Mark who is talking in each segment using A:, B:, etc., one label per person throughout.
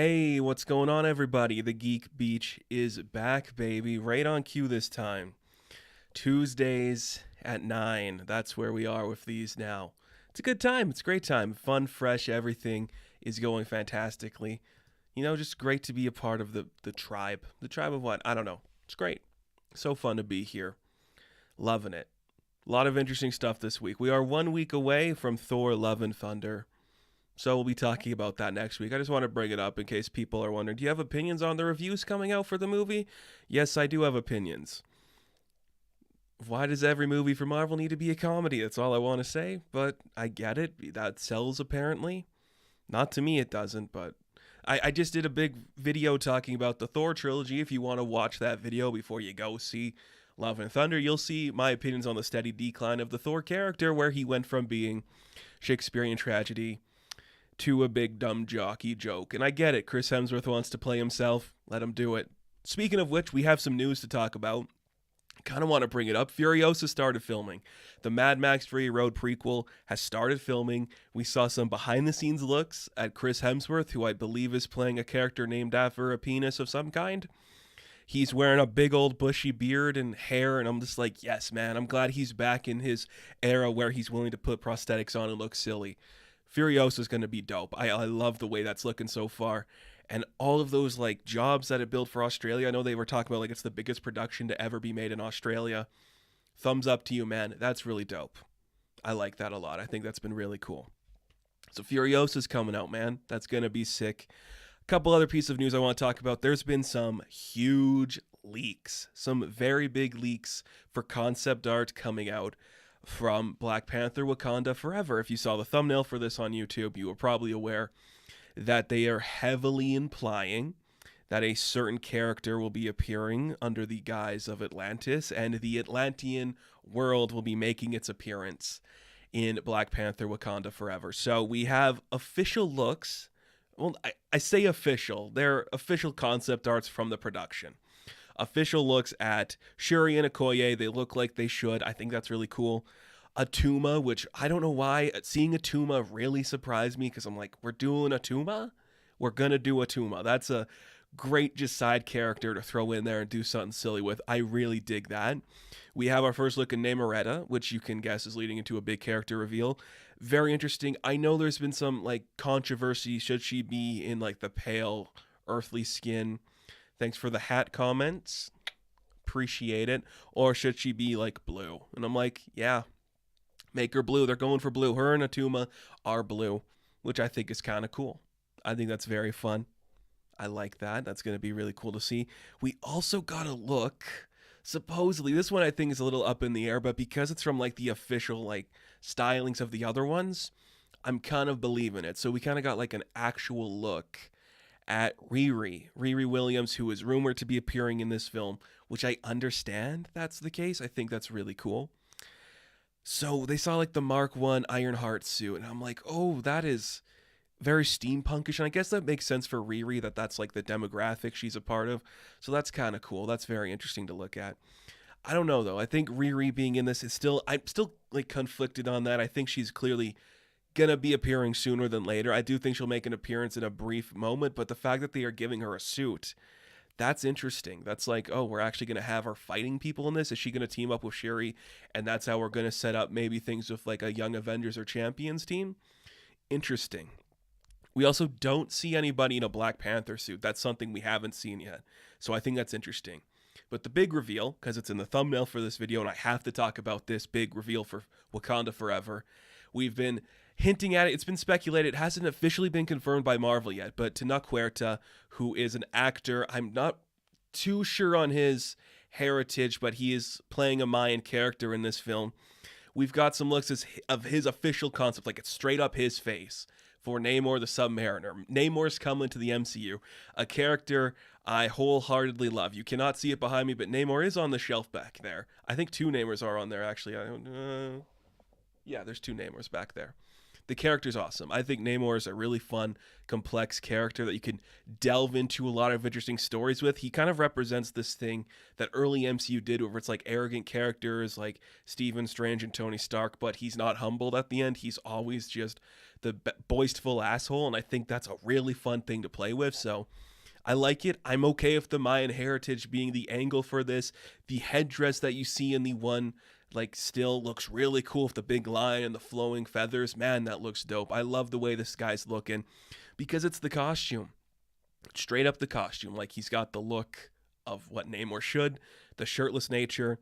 A: Hey, what's going on, everybody? The Geek Beach is back, baby. Right on cue this time. Tuesdays at 9. That's where we are with these now. It's a good time. It's a great time. Fun, fresh, everything is going fantastically. Just great to be a part of the tribe. The tribe of what? I don't know. It's great. So fun to be here. Loving it. A lot of interesting stuff this week. We are 1 week away from Thor Love and Thunder. So we'll be talking about that next week. I just want to bring it up in case people are wondering, do you have opinions on the reviews coming out for the movie? Yes, I do have opinions. Why does every movie for Marvel need to be a comedy? That's all I want to say, but I get it. That sells apparently. Not to me it doesn't, but I just did a big video talking about the Thor trilogy. If you want to watch that video before you go see Love and Thunder, you'll see my opinions on the steady decline of the Thor character, where he went from being Shakespearean tragedy to a big dumb jockey joke. And I get it. Chris Hemsworth wants to play himself. Let him do it. Speaking of which, we have some news to talk about. Kind of want to bring it up. Furiosa started filming. The Mad Max Fury Road prequel has started filming. We saw some behind the scenes looks at Chris Hemsworth, who I believe is playing a character named after a penis of some kind. He's wearing a big old bushy beard and hair, and I'm just like, yes, man, I'm glad he's back in his era where he's willing to put prosthetics on and look silly. Furiosa is going to be dope. I love the way that's looking so far. And all of those jobs that it built for Australia. I know they were talking about it's the biggest production to ever be made in Australia. Thumbs up to you, man. That's really dope. I like that a lot. I think that's been really cool. So Furiosa's coming out, man. That's going to be sick. A couple other pieces of news I want to talk about. There's been some huge leaks. Some very big leaks for concept art coming out from Black Panther Wakanda Forever. If you saw the thumbnail for this on YouTube, you were probably aware that they are heavily implying that a certain character will be appearing under the guise of Atlantis, and the Atlantean world will be making its appearance in Black Panther Wakanda Forever. So we have official looks. Well, I say official. They're official concept arts from the production. Official looks at Shuri and Okoye. They look like they should. I think that's really cool. Atuma, which I don't know why. Seeing Atuma really surprised me, because I'm like, we're doing Atuma? We're going to do Atuma. That's a great just side character to throw in there and do something silly with. I really dig that. We have our first look at Namoretta, which you can guess is leading into a big character reveal. Very interesting. I know there's been some controversy. Should she be in the pale earthly skin? Thanks for the hat comments. Appreciate it. Or should she be blue? And I'm like, yeah, make her blue. They're going for blue. Her and Atuma are blue, which I think is kind of cool. I think that's very fun. I like that. That's going to be really cool to see. We also got a look. Supposedly, this one I think is a little up in the air, but because it's from the official stylings of the other ones, I'm kind of believing it. So we kind of got an actual look at Riri Williams, who is rumored to be appearing in this film, which I understand that's the case. I think that's really cool. So they saw the Mark I Ironheart suit, and I'm like, oh, that is very steampunkish, and I guess that makes sense for Riri, that's the demographic she's a part of. So that's kind of cool. That's very interesting to look at. I don't know though. I think Riri being in this is I'm still conflicted on that. I think she's clearly gonna be appearing sooner than later. I do think she'll make an appearance in a brief moment, but the fact that they are giving her a suit, that's interesting. That's oh, we're actually gonna have her fighting people in this. Is she gonna team up with Shuri, and that's how we're gonna set up maybe things with a Young Avengers or Champions team? Interesting. We also don't see anybody in a Black Panther suit. That's something we haven't seen yet. So I think that's interesting. But the big reveal, because it's in the thumbnail for this video, and I have to talk about this big reveal for Wakanda Forever. We've been hinting at it. It's been speculated. It hasn't officially been confirmed by Marvel yet. But Tenoch Huerta, who is an actor, I'm not too sure on his heritage, but he is playing a Mayan character in this film. We've got some looks of his official concept, it's straight up his face, for Namor the Submariner. Namor's coming to the MCU, a character I wholeheartedly love. You cannot see it behind me, but Namor is on the shelf back there. I think two Namors are on there, actually. Yeah, there's two Namors back there. the character's awesome. I think Namor is a really fun, complex character that you can delve into a lot of interesting stories with. He kind of represents this thing that early MCU did, where it's like arrogant characters like Stephen Strange and Tony Stark, but he's not humbled at the end. He's always just the boastful asshole, and I think that's a really fun thing to play with. So I like it. I'm okay with the Mayan heritage being the angle for this. The headdress that you see in the one like still looks really cool with the big lion and the flowing feathers. Man, that looks dope. I love the way this guy's looking because it's the costume. Straight up the costume. Like, he's got the look of what Namor should, the shirtless nature.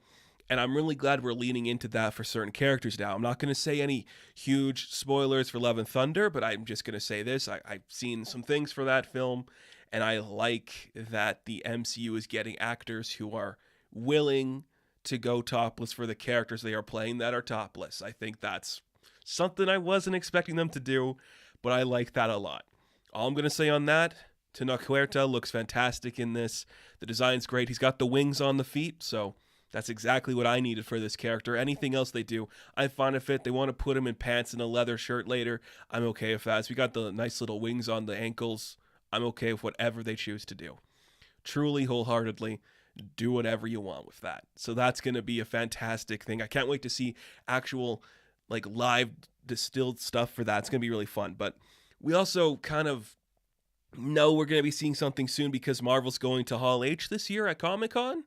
A: And I'm really glad we're leaning into that for certain characters now. I'm not going to say any huge spoilers for Love and Thunder, but I'm just going to say this. I've seen some things for that film, and I like that the MCU is getting actors who are willing to go topless for the characters they are playing that are topless. I think that's something I wasn't expecting them to do, but I like that a lot. All I'm going to say on that, Tenoch Huerta looks fantastic in this. The design's great. He's got the wings on the feet, so that's exactly what I needed for this character. Anything else they do, I'm fine with it. They want to put him in pants and a leather shirt later, I'm okay with that. So we got the nice little wings on the ankles. I'm okay with whatever they choose to do. Truly, wholeheartedly, do whatever you want with that. So that's going to be a fantastic thing. I can't wait to see actual like live distilled stuff for that. It's going to be really fun. But we also kind of know we're going to be seeing something soon because Marvel's going to Hall H this year at Comic-Con.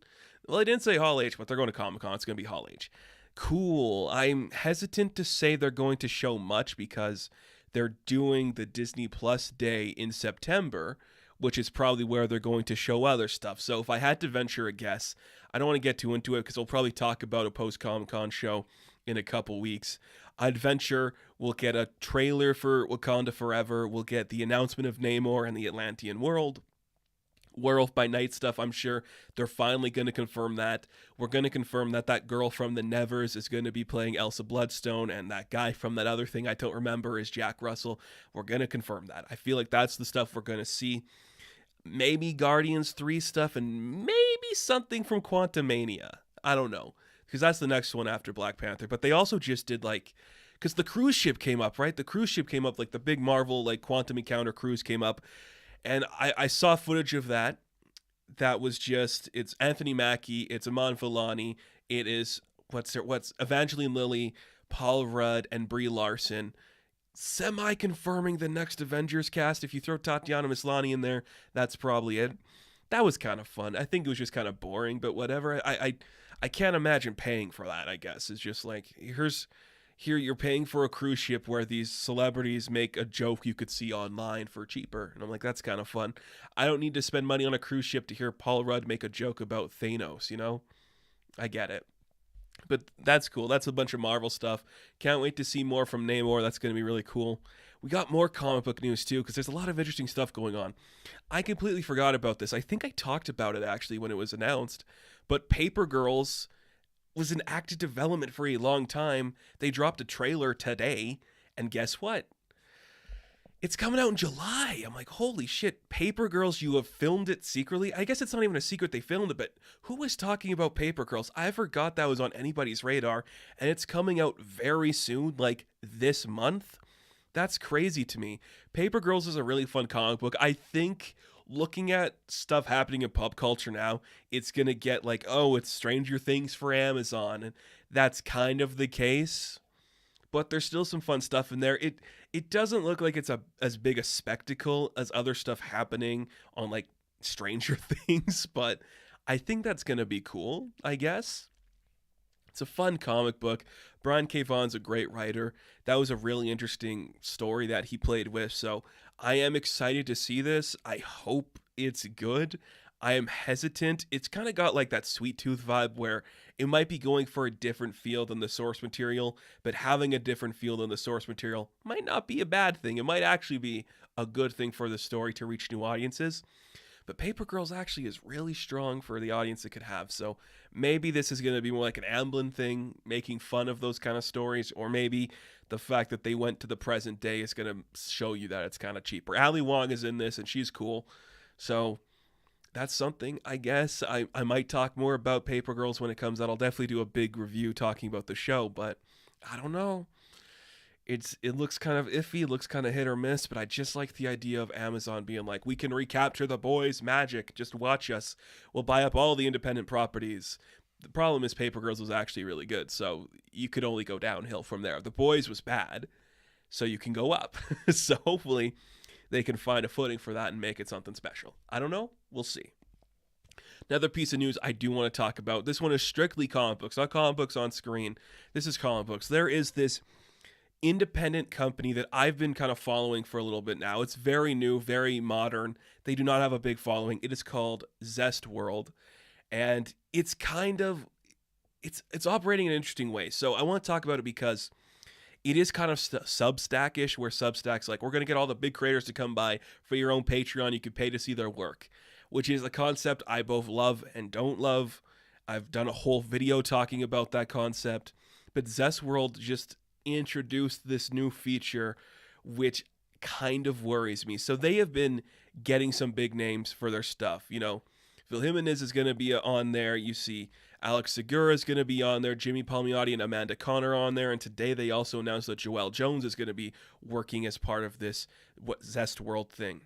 A: Well, I didn't say Hall H, but they're going to Comic-Con. It's going to be Hall H. Cool. I'm hesitant to say they're going to show much because they're doing the Disney Plus Day in September, which is probably where they're going to show other stuff. So if I had to venture a guess, I don't want to get too into it because we'll probably talk about a post-Comic-Con show in a couple weeks. I'd venture we'll get a trailer for Wakanda Forever. We'll get the announcement of Namor and the Atlantean world. Werewolf by Night stuff, I'm sure they're finally going to confirm that. We're going to confirm that that girl from the Nevers is going to be playing Elsa Bloodstone, and that guy from that other thing I don't remember is Jack Russell. We're going to confirm that. I feel like that's the stuff we're going to see. Maybe Guardians 3 stuff, and maybe something from Quantumania. I don't know, because that's the next one after Black Panther. But they also just did like, because the cruise ship came up, right? The cruise ship came up, like the big Marvel like Quantum Encounter cruise came up. And I saw footage of that. That was just, it's Anthony Mackie, it's Iman Vellani, it is, what's Evangeline Lilly, Paul Rudd, and Brie Larson, semi-confirming the next Avengers cast. If you throw Tatiana Maslany in there, that's probably it. That was kind of fun. I think it was just kind of boring, but whatever. I can't imagine paying for that, I guess. It's just like, here you're paying for a cruise ship where these celebrities make a joke you could see online for cheaper. And I'm like, that's kind of fun. I don't need to spend money on a cruise ship to hear Paul Rudd make a joke about Thanos, you know? I get it. But that's cool. That's a bunch of Marvel stuff. Can't wait to see more from Namor. That's going to be really cool. We got more comic book news too, because there's a lot of interesting stuff going on. I completely forgot about this. I think I talked about it actually when it was announced. But Paper Girls was in active development for a long time. They dropped a trailer today, and guess what? It's coming out in July. I'm like, holy shit, Paper Girls, you have filmed it secretly? I guess it's not even a secret they filmed it, but who was talking about Paper Girls? I forgot that was on anybody's radar, and it's coming out very soon, like this month. That's crazy to me. Paper Girls is a really fun comic book. I think looking at stuff happening in pop culture now, it's going to get like, oh, it's Stranger Things for Amazon. And that's kind of the case. But there's still some fun stuff in there. It doesn't look like it's as big a spectacle as other stuff happening on like Stranger Things. But I think that's going to be cool, I guess. It's a fun comic book. Brian K. Vaughan's a great writer. That was a really interesting story that he played with. So I am excited to see this. I hope it's good. I am hesitant. It's kind of got like that Sweet Tooth vibe where it might be going for a different feel than the source material, but having a different feel than the source material might not be a bad thing. It might actually be a good thing for the story to reach new audiences. But Paper Girls actually is really strong for the audience it could have. So maybe this is going to be more like an Amblin thing, making fun of those kind of stories, or maybe the fact that they went to the present day is going to show you that it's kind of cheaper. Ali Wong is in this, and she's cool. So that's something, I guess. I might talk more about Paper Girls when it comes out. I'll definitely do a big review talking about the show, but I don't know. it looks kind of iffy, looks kind of hit or miss, but I just like the idea of Amazon being like, we can recapture the boys' magic. Just watch us. We'll buy up all the independent properties. The problem is Paper Girls was actually really good, so you could only go downhill from there. The boys was bad, so you can go up. So hopefully they can find a footing for that and make it something special. I don't know. We'll see. Another piece of news I do want to talk about. This one is strictly comic books, not comic books on screen. This is comic books. There is this independent company that I've been kind of following for a little bit now. It's very new, very modern. They do not have a big following. It is called Zest World, and it's kind of it's operating in an interesting way. So I want to talk about it because it is kind of Substack-ish, where Substack's like, we're going to get all the big creators to come by for your own Patreon. You can pay to see their work, which is a concept I both love and don't love. I've done a whole video talking about that concept, but Zest World just introduced this new feature, which kind of worries me. So they have been getting some big names for their stuff. You know, Phil Jimenez is going to be on there. You see Alex Segura is going to be on there. Jimmy Palmiotti and Amanda Connor on there. And today they also announced that Joelle Jones is going to be working as part of this Zest World thing.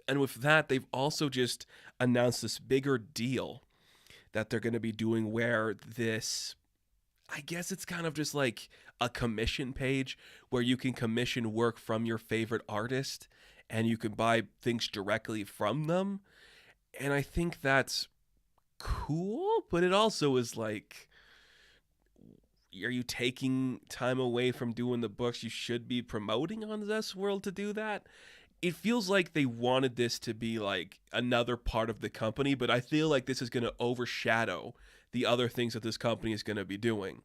A: And with that, they've also just announced this bigger deal that they're going to be doing, where this, I guess it's kind of just like a commission page where you can commission work from your favorite artist and you can buy things directly from them. And I think that's cool, but it also is like, are you taking time away from doing the books you should be promoting on Zest World to do that? It feels like they wanted this to be like another part of the company, but I feel like this is going to overshadow the other things that this company is going to be doing.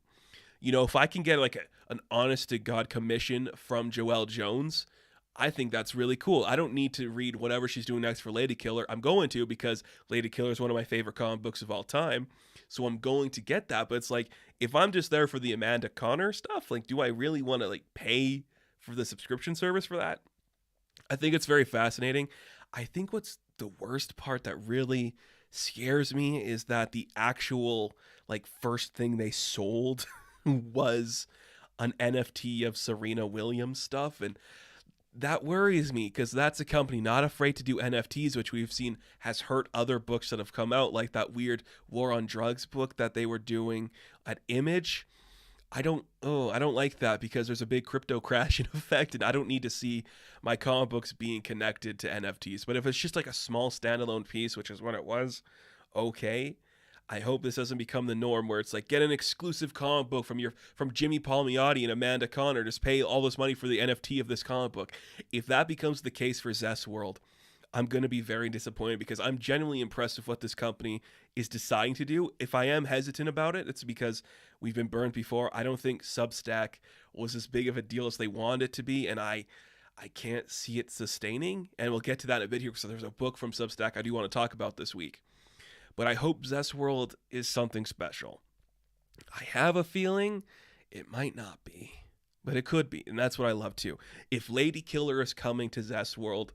A: You know, if I can get like an honest to God commission from Joelle Jones, I think that's really cool. I don't need to read whatever she's doing next for Lady Killer. I'm going to, because Lady Killer is one of my favorite comic books of all time. So I'm going to get that. But it's like, if I'm just there for the Amanda Connor stuff, like, do I really want to like pay for the subscription service for that? I think it's very fascinating. I think what's the worst part that really scares me is that the actual like first thing they sold was an NFT of Serena Williams stuff. And that worries me, because that's a company not afraid to do NFTs, which we've seen has hurt other books that have come out, like that weird War on Drugs book that they were doing at Image. I don't like that, because there's a big crypto crashing effect, and I don't need to see my comic books being connected to NFTs. But if it's just like a small standalone piece, which is what it was, okay. I hope this doesn't become the norm, where it's like, get an exclusive comic book from Jimmy Palmiotti and Amanda Connor, just pay all this money for the NFT of this comic book. If that becomes the case for Zest World, I'm going to be very disappointed, because I'm genuinely impressed with what this company is deciding to do. If I am hesitant about it, it's because we've been burned before. I don't think Substack was as big of a deal as they wanted it to be, and I can't see it sustaining. And we'll get to that in a bit here, because there's a book from Substack I do want to talk about this week. But I hope Zest World is something special. I have a feeling it might not be, but it could be, and that's what I love too. If Lady Killer is coming to Zest World,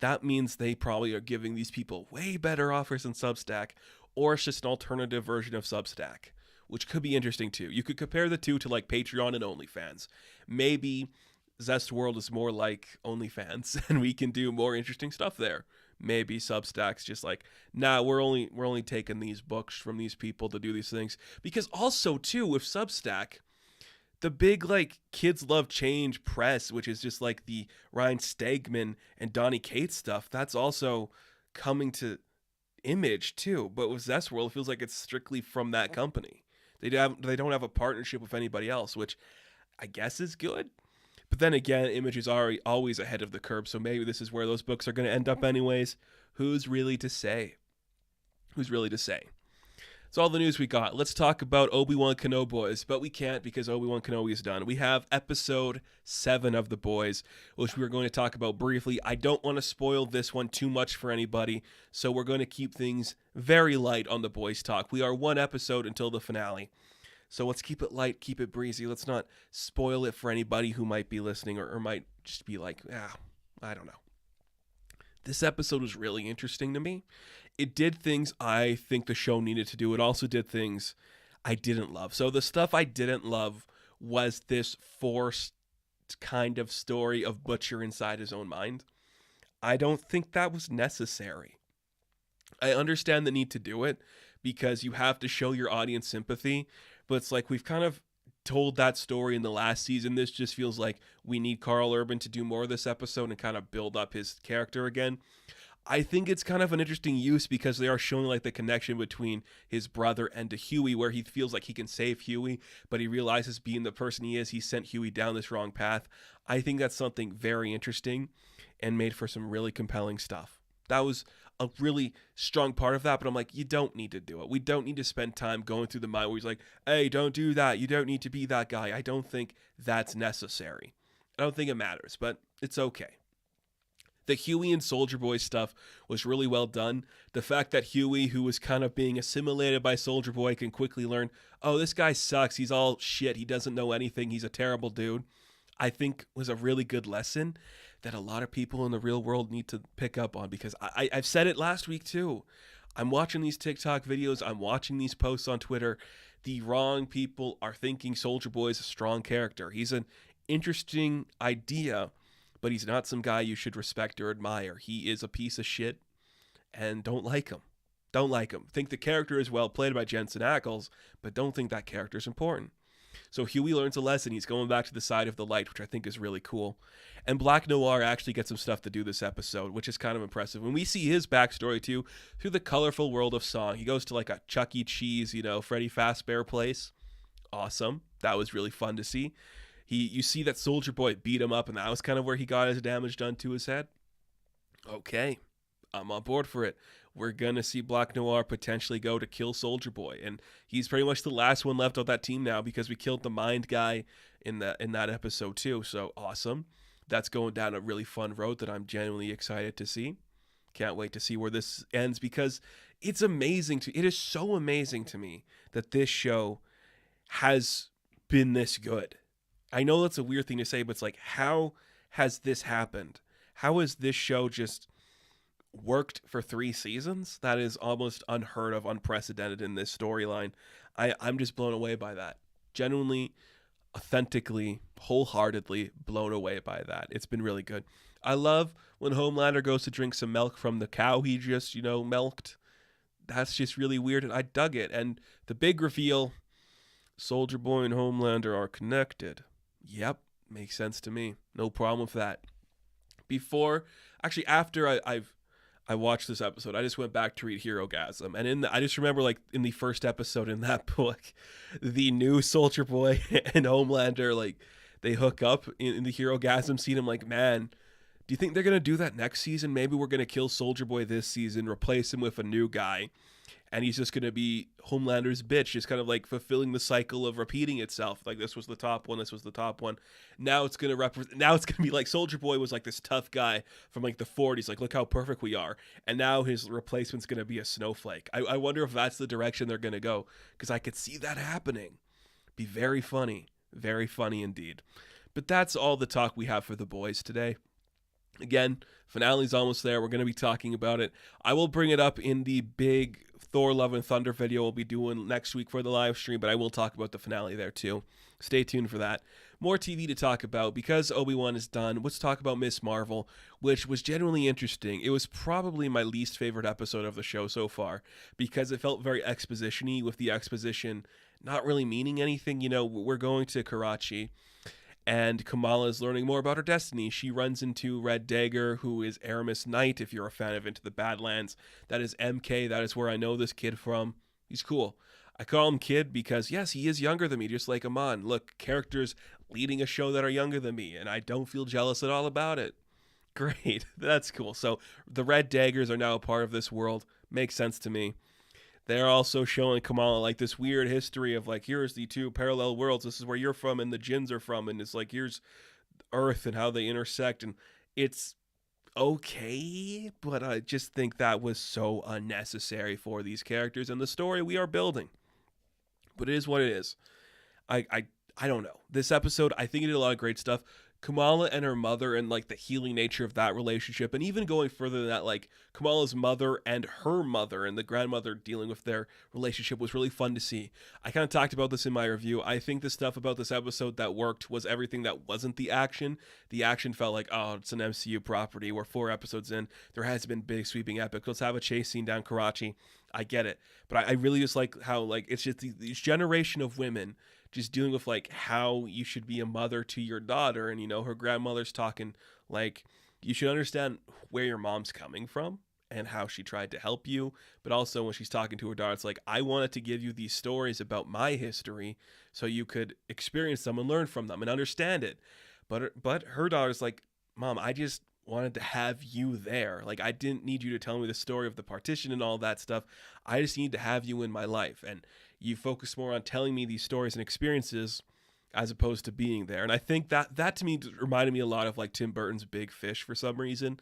A: that means they probably are giving these people way better offers than Substack, or it's just an alternative version of Substack, which could be interesting too. You could compare the two to like Patreon and OnlyFans. Maybe Zest World is more like OnlyFans, and we can do more interesting stuff there. Maybe Substack's just like, nah, we're only taking these books from these people to do these things. Because also too, with Substack, the big like Kids Love Change press, which is just like the Ryan Stegman and Donny Cates stuff, that's also coming to Image too. But with Zest World, it feels like it's strictly from that company. They don't have a partnership with anybody else, which I guess is good. But then again, Image is always ahead of the curve, so maybe this is where those books are going to end up anyways. Who's really to say? Who's really to say? That's all the news we got. Let's talk about Obi-Wan Kenobi Boys, but we can't, because Obi-Wan Kenobi is done. We have episode 7 of The Boys, which we're going to talk about briefly. I don't want to spoil this one too much for anybody, so we're going to keep things very light on The Boys talk. We are one episode until the finale. So let's keep it light, keep it breezy. Let's not spoil it for anybody who might be listening or might just be like, I don't know. This episode was really interesting to me. It did things I think the show needed to do. It also did things I didn't love. So the stuff I didn't love was this forced kind of story of Butcher inside his own mind. I don't think that was necessary. I understand the need to do it because you have to show your audience sympathy, but it's like we've kind of told that story in the last season. This just feels like we need Carl Urban to do more of this episode and kind of build up his character again. I think it's kind of an interesting use because they are showing like the connection between his brother and to Huey, where he feels like he can save Huey, but he realizes being the person he is, he sent Huey down this wrong path. I think that's something very interesting and made for some really compelling stuff. That was a really strong part of that, but I'm like, you don't need to do it. We don't need to spend time going through the mind where he's like, hey, don't do that. You don't need to be that guy. I don't think that's necessary. I don't think it matters, but it's okay. The Huey and Soldier Boy stuff was really well done. The fact that Huey, who was kind of being assimilated by Soldier Boy, can quickly learn, oh, this guy sucks. He's all shit. He doesn't know anything. He's a terrible dude. I think was a really good lesson that a lot of people in the real world need to pick up on, because I've said it last week too. I'm watching these TikTok videos. I'm watching these posts on Twitter. The wrong people are thinking Soldier Boy is a strong character. He's an interesting idea, but he's not some guy you should respect or admire. He is a piece of shit, and don't like him. Don't like him. Think the character is well played by Jensen Ackles, but don't think that character is important. So Huey learns a lesson. He's going back to the side of the light, which I think is really cool. And Black Noir actually gets some stuff to do this episode, which is kind of impressive. When we see his backstory, too, through the colorful world of song. He goes to like a Chuck E. Cheese, Freddy Fazbear place. Awesome. That was really fun to see. You see that Soldier Boy beat him up, and that was kind of where he got his damage done to his head. Okay, I'm on board for it. We're going to see Black Noir potentially go to kill Soldier Boy, and he's pretty much the last one left of that team now because we killed the Mind guy in that episode too, so awesome. That's going down a really fun road that I'm genuinely excited to see. Can't wait to see where this ends, because it's amazing. It is so amazing to me that this show has been this good. I know that's a weird thing to say, but it's like, how has this happened? How has this show just worked for 3 seasons? That is almost unheard of, unprecedented in this storyline. I'm just blown away by that. Genuinely, authentically, wholeheartedly blown away by that. It's been really good. I love when Homelander goes to drink some milk from the cow he just, milked. That's just really weird, and I dug it. And the big reveal, Soldier Boy and Homelander are connected. Yep, makes sense to me. No problem with that. After I watched this episode, I just went back to read Herogasm, and I just remember, like, in the first episode in that book, the new Soldier Boy and Homelander, like, they hook up in the Herogasm scene. I'm like, man, do you think they're gonna do that next season? Maybe we're gonna kill Soldier Boy this season, replace him with a new guy, and he's just going to be Homelander's bitch, just kind of like fulfilling the cycle of repeating itself. Like, this was the top one, this was the top one. Now it's going to be like Soldier Boy was like this tough guy from like the 40s, like, look how perfect we are. And now his replacement's going to be a snowflake. I wonder if that's the direction they're going to go, because I could see that happening. Be very funny indeed. But that's all the talk we have for The Boys today. Again, finale's almost there. We're going to be talking about it. I will bring it up in the big Thor Love and Thunder video we'll be doing next week for the live stream, but I will talk about the finale there too. Stay tuned for that. More TV to talk about. Because Obi-Wan is done, let's talk about Miss Marvel, which was genuinely interesting. It was probably my least favorite episode of the show so far, because it felt very exposition-y, with the exposition not really meaning anything. We're going to Karachi, and Kamala is learning more about her destiny. She runs into Red Dagger, who is Aramis Knight, if you're a fan of Into the Badlands. That is MK. That is where I know this kid from. He's cool. I call him kid because, yes, he is younger than me, just like Amon. Look, characters leading a show that are younger than me, and I don't feel jealous at all about it. Great. That's cool. So the Red Daggers are now a part of this world. Makes sense to me. They're also showing Kamala like this weird history of like, here's the 2 parallel worlds. This is where you're from and the Jinns are from. And it's like, here's Earth and how they intersect. And it's okay, but I just think that was so unnecessary for these characters and the story we are building. But it is what it is. I don't know. This episode, I think it did a lot of great stuff. Kamala and her mother and like the healing nature of that relationship, and even going further than that, like Kamala's mother and her mother and the grandmother dealing with their relationship was really fun to see. I kind of talked about this in my review. I think the stuff about this episode that worked was everything that wasn't the action. The action felt like, oh, it's an MCU property. We're 4 episodes in. There has been big sweeping epic. Let's have a chase scene down Karachi. I get it, but I really just like how like it's just this generation of women just dealing with like how you should be a mother to your daughter, and her grandmother's talking like you should understand where your mom's coming from and how she tried to help you, but also when she's talking to her daughter, it's like, I wanted to give you these stories about my history so you could experience them and learn from them and understand it. But her daughter's like, Mom, I just wanted to have you there. Like, I didn't need you to tell me the story of the partition and all that stuff. I just need to have you in my life. And you focus more on telling me these stories and experiences as opposed to being there. And I think that to me reminded me a lot of like Tim Burton's Big Fish for some reason.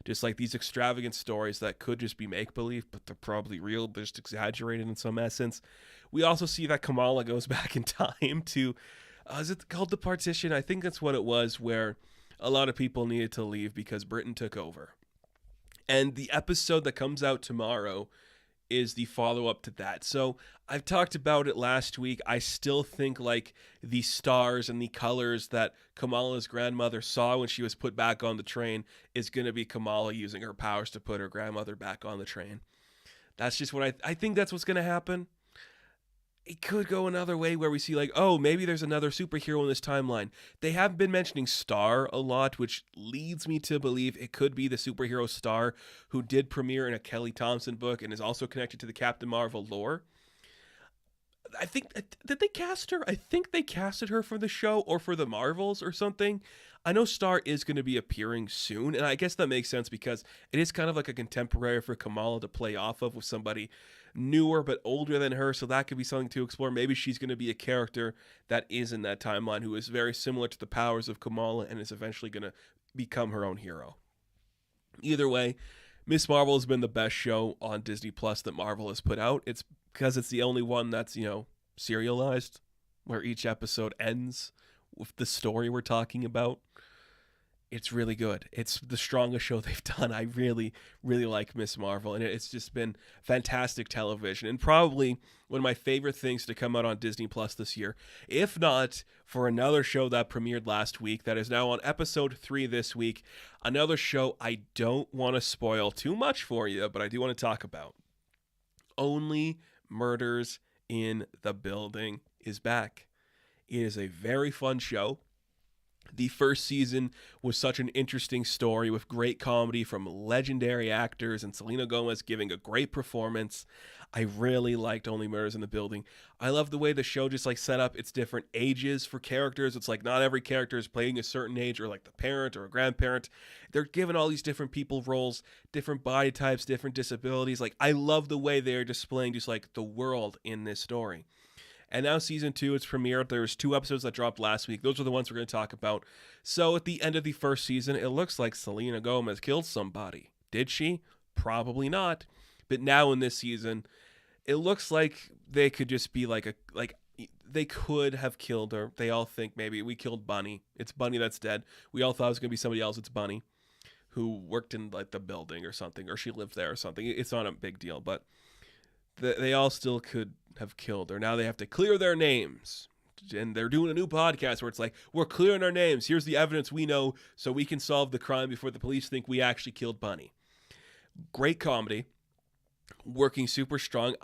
A: Just like these extravagant stories that could just be make-believe, but they're probably real, but just exaggerated in some essence. We also see that Kamala goes back in time to, is it called the partition? I think that's what it was, where a lot of people needed to leave because Britain took over. And the episode that comes out tomorrow is the follow-up to that. So I've talked about it last week. I still think like the stars and the colors that Kamala's grandmother saw when she was put back on the train is going to be Kamala using her powers to put her grandmother back on the train. That's just what I think that's what's going to happen. It could go another way where we see like, oh, maybe there's another superhero in this timeline. They have been mentioning Star a lot, which leads me to believe it could be the superhero Star who did premiere in a Kelly Thompson book and is also connected to the Captain Marvel lore. I think, did they cast her? I think they casted her for the show or for the Marvels or something. I know Star is going to be appearing soon, and I guess that makes sense because it is kind of like a contemporary for Kamala to play off of with somebody newer but older than her, so that could be something to explore. Maybe she's going to be a character that is in that timeline who is very similar to the powers of Kamala and is eventually going to become her own hero. Either way, Miss Marvel has been the best show on Disney Plus that Marvel has put out. It's because it's the only one that's, serialized, where each episode ends with the story we're talking about. It's really good. It's the strongest show they've done. I really, really like Miss Marvel, and it's just been fantastic television, and probably one of my favorite things to come out on Disney Plus this year, if not for another show that premiered last week that is now on episode 3 this week, another show I don't want to spoil too much for you, but I do want to talk about. Only Murders in the Building is back. It is a very fun show. The first season was such an interesting story with great comedy from legendary actors and Selena Gomez giving a great performance. I really liked Only Murders in the Building. I love the way the show just like set up its different ages for characters. It's like not every character is playing a certain age or like the parent or a grandparent. They're given all these different people roles, different body types, different disabilities. Like I love the way they're displaying just like the world in this story. And now season 2, it's premiered. There's 2 episodes that dropped last week. Those are the ones we're going to talk about. So at the end of the first season, it looks like Selena Gomez killed somebody. Did she? Probably not. But now in this season, it looks like they could just be like they could have killed her. They all think maybe we killed Bunny. It's Bunny that's dead. We all thought it was going to be somebody else. It's Bunny who worked in like the building or something, or she lived there or something. It's not a big deal, but they all still could have killed her. Now they have to clear their names. And they're doing a new podcast where it's like, we're clearing our names. Here's the evidence we know so we can solve the crime before the police think we actually killed Bunny. Great comedy. Working super strong.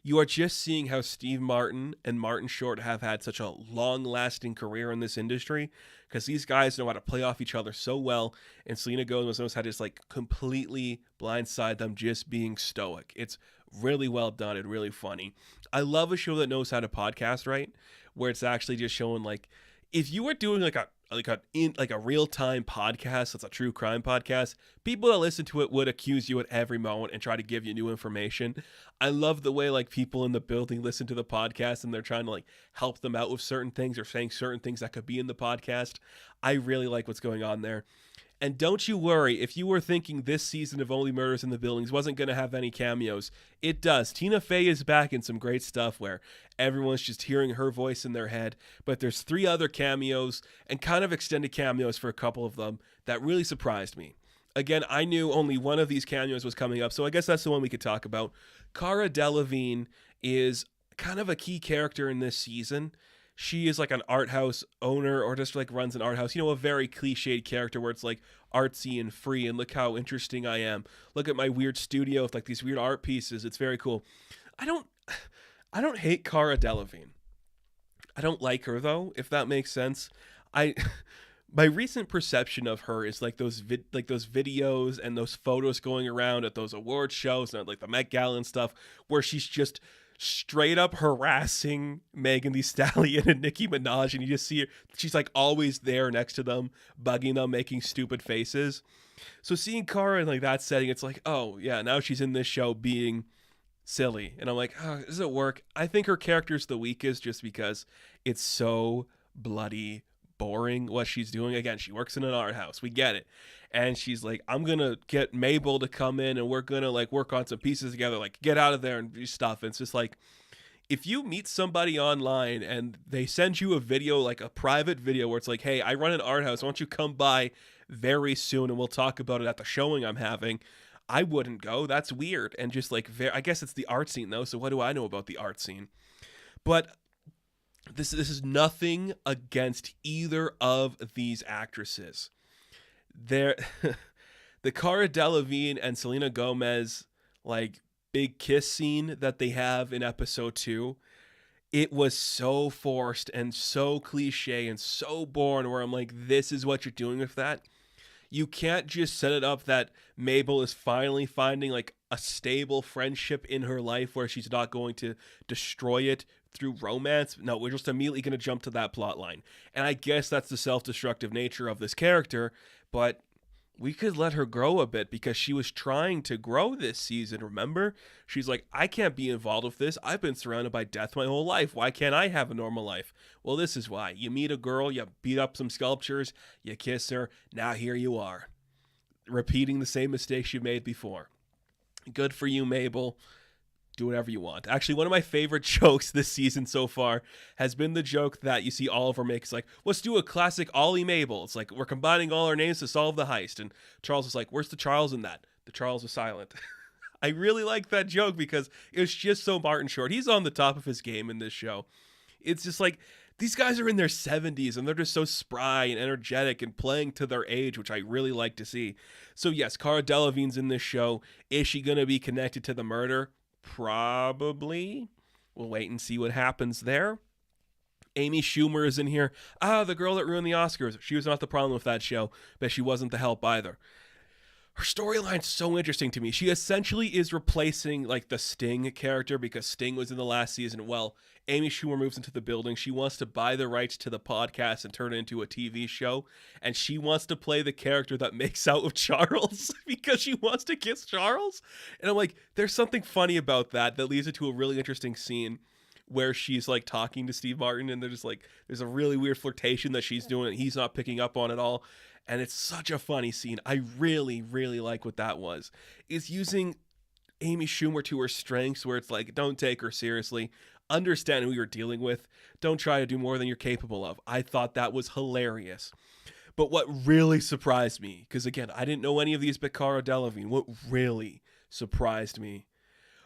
A: You are just seeing how Steve Martin and Martin Short have had such a long-lasting career in this industry, because these guys know how to play off each other so well, and Selena Gomez knows how to just like completely blindside them just being stoic. It's really well done and really funny. I love a show that knows how to podcast right, where it's actually just showing like, if you were doing like a real-time podcast that's a true crime podcast, people that listen to it would accuse you at every moment and try to give you new information. I love the way like people in the building listen to the podcast and they're trying to like help them out with certain things or saying certain things that could be in the podcast. I really like what's going on there. And don't you worry, if you were thinking this season of Only Murders in the Buildings wasn't going to have any cameos, it does. Tina Fey is back in some great stuff where everyone's just hearing her voice in their head, but there's 3 other cameos and kind of extended cameos for a couple of them that really surprised me. Again, I knew only one of these cameos was coming up, so I guess that's the one we could talk about. Cara Delevingne is kind of a key character in this season. She is like an art house owner or just like runs an art house. You know, a very cliched character where it's like artsy and free and look how interesting I am. Look at my weird studio with like these weird art pieces. It's very cool. I don't hate Cara Delevingne. I don't like her though, if that makes sense. My recent perception of her is like those videos and those photos going around at those award shows and like the Met Gala and stuff where she's just straight up harassing Megan Thee Stallion and Nicki Minaj, and you just see her, she's like always there next to them, bugging them, making stupid faces. So seeing Cara in like that setting, it's like, oh yeah, now she's in this show being silly, and I'm like, oh, does it work? I think her character's the weakest just because it's so bloody boring what she's doing. Again, she works in an art house, we get it, and she's like, I'm gonna get Mabel to come in and we're gonna like work on some pieces together, like get out of there and do stuff. And it's just like, if you meet somebody online and they send you a video, like a private video where it's like, hey, I run an art house, why don't you come by very soon and we'll talk about it at the showing I'm having, I wouldn't go. That's weird. And just like, I guess it's the art scene though, so what do I know about the art scene? But this is nothing against either of these actresses. The Cara Delevingne and Selena Gomez like big kiss scene that they have in episode 2, it was so forced and so cliche and so boring where I'm like, this is what you're doing with that? You can't just set it up that Mabel is finally finding like a stable friendship in her life where she's not going to destroy it through romance. No, we're just immediately going to jump to that plot line. And I guess that's the self-destructive nature of this character, but we could let her grow a bit because she was trying to grow this season, remember? She's like, I can't be involved with this. I've been surrounded by death my whole life. Why can't I have a normal life? Well, this is why. You meet a girl, you beat up some sculptures, you kiss her, now here you are, repeating the same mistakes you made before. Good for you, Mabel. Do whatever you want. Actually, one of my favorite jokes this season so far has been the joke that you see Oliver make. It's like, let's do a classic Ollie Mabel. It's like, we're combining all our names to solve the heist. And Charles is like, where's the Charles in that? The Charles was silent. I really like that joke because it's just so Martin Short. He's on the top of his game in this show. It's just like, these guys are in their 70s and they're just so spry and energetic and playing to their age, which I really like to see. So yes, Cara Delevingne's in this show. Is she going to be connected to the murder? Probably. We'll wait and see what happens there. Amy Schumer is in here. The girl that ruined the Oscars. She was not the problem with that show, but she wasn't the help either. Her storyline's so interesting to me. She essentially is replacing like the Sting character because Sting was in the last season. Well, Amy Schumer moves into the building. She wants to buy the rights to the podcast and turn it into a TV show. And she wants to play the character that makes out with Charles because she wants to kiss Charles. And I'm like, there's something funny about that leads it to a really interesting scene where she's like talking to Steve Martin and they're just like, there's a really weird flirtation that she's doing and he's not picking up on it all. And it's such a funny scene. I really, really like what that was. Is using Amy Schumer to her strengths where it's like, don't take her seriously. Understand who you're dealing with. Don't try to do more than you're capable of. I thought that was hilarious. But what really surprised me, because again, I didn't know any of these but Cara Delevingne, what really surprised me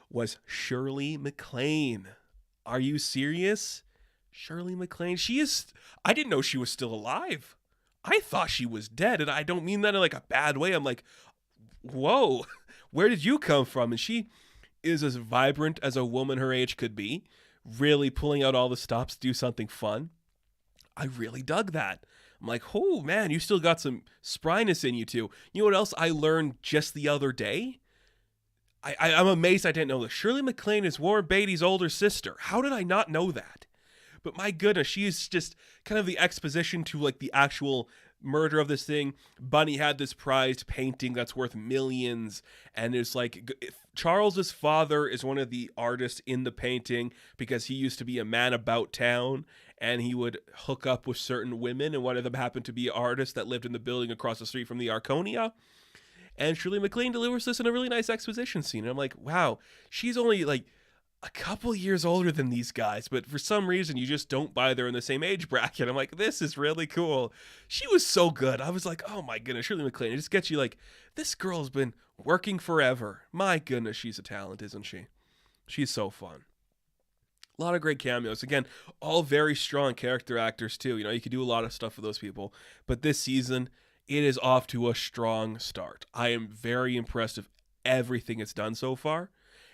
A: was Shirley MacLaine. Are you serious? Shirley MacLaine? I didn't know she was still alive. I thought she was dead, and I don't mean that in like a bad way. I'm like, whoa, where did you come from? And she is as vibrant as a woman her age could be, really pulling out all the stops to do something fun. I really dug that. I'm like, oh man, you still got some spryness in you too. You know what else I learned just the other day? I'm amazed I didn't know this. Shirley MacLaine is Warren Beatty's older sister. How did I not know that? But my goodness, she is just kind of the exposition to like the actual murder of this thing. Bunny had this prized painting that's worth millions, and it's like Charles's father is one of the artists in the painting because he used to be a man about town, and he would hook up with certain women, and one of them happened to be an artist that lived in the building across the street from the Arconia. And Shirley MacLaine delivers this in a really nice exposition scene. And I'm like, wow, she's only like a couple years older than these guys, but for some reason you just don't buy they're in the same age bracket. I'm like, this is really cool. She was so good. I was like, oh my goodness, Shirley MacLaine. It just gets you like, this girl's been working forever. My goodness, she's a talent, isn't she? She's so fun. A lot of great cameos. Again, all very strong character actors too. You know, you could do a lot of stuff with those people. But this season, it is off to a strong start. I am very impressed with everything it's done so far,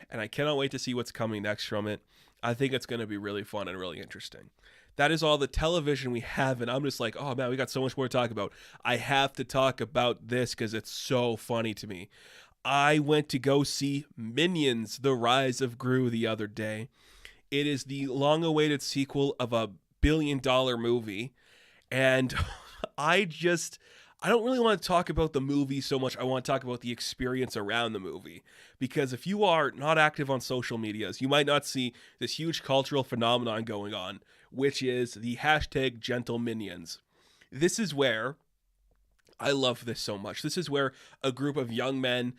A: and I cannot wait to see what's coming next from it. I think it's going to be really fun and really interesting. That is all the television we have, and I'm just like, oh man, we got so much more to talk about. I have to talk about this because it's so funny to me. I went to go see Minions: The Rise of Gru the other day. It is the long-awaited sequel of a billion-dollar movie, and I don't really want to talk about the movie so much. I want to talk about the experience around the movie. Because if you are not active on social medias, you might not see this huge cultural phenomenon going on, which is the hashtag #GentleMinions. This is where, I love this so much. This is where a group of young men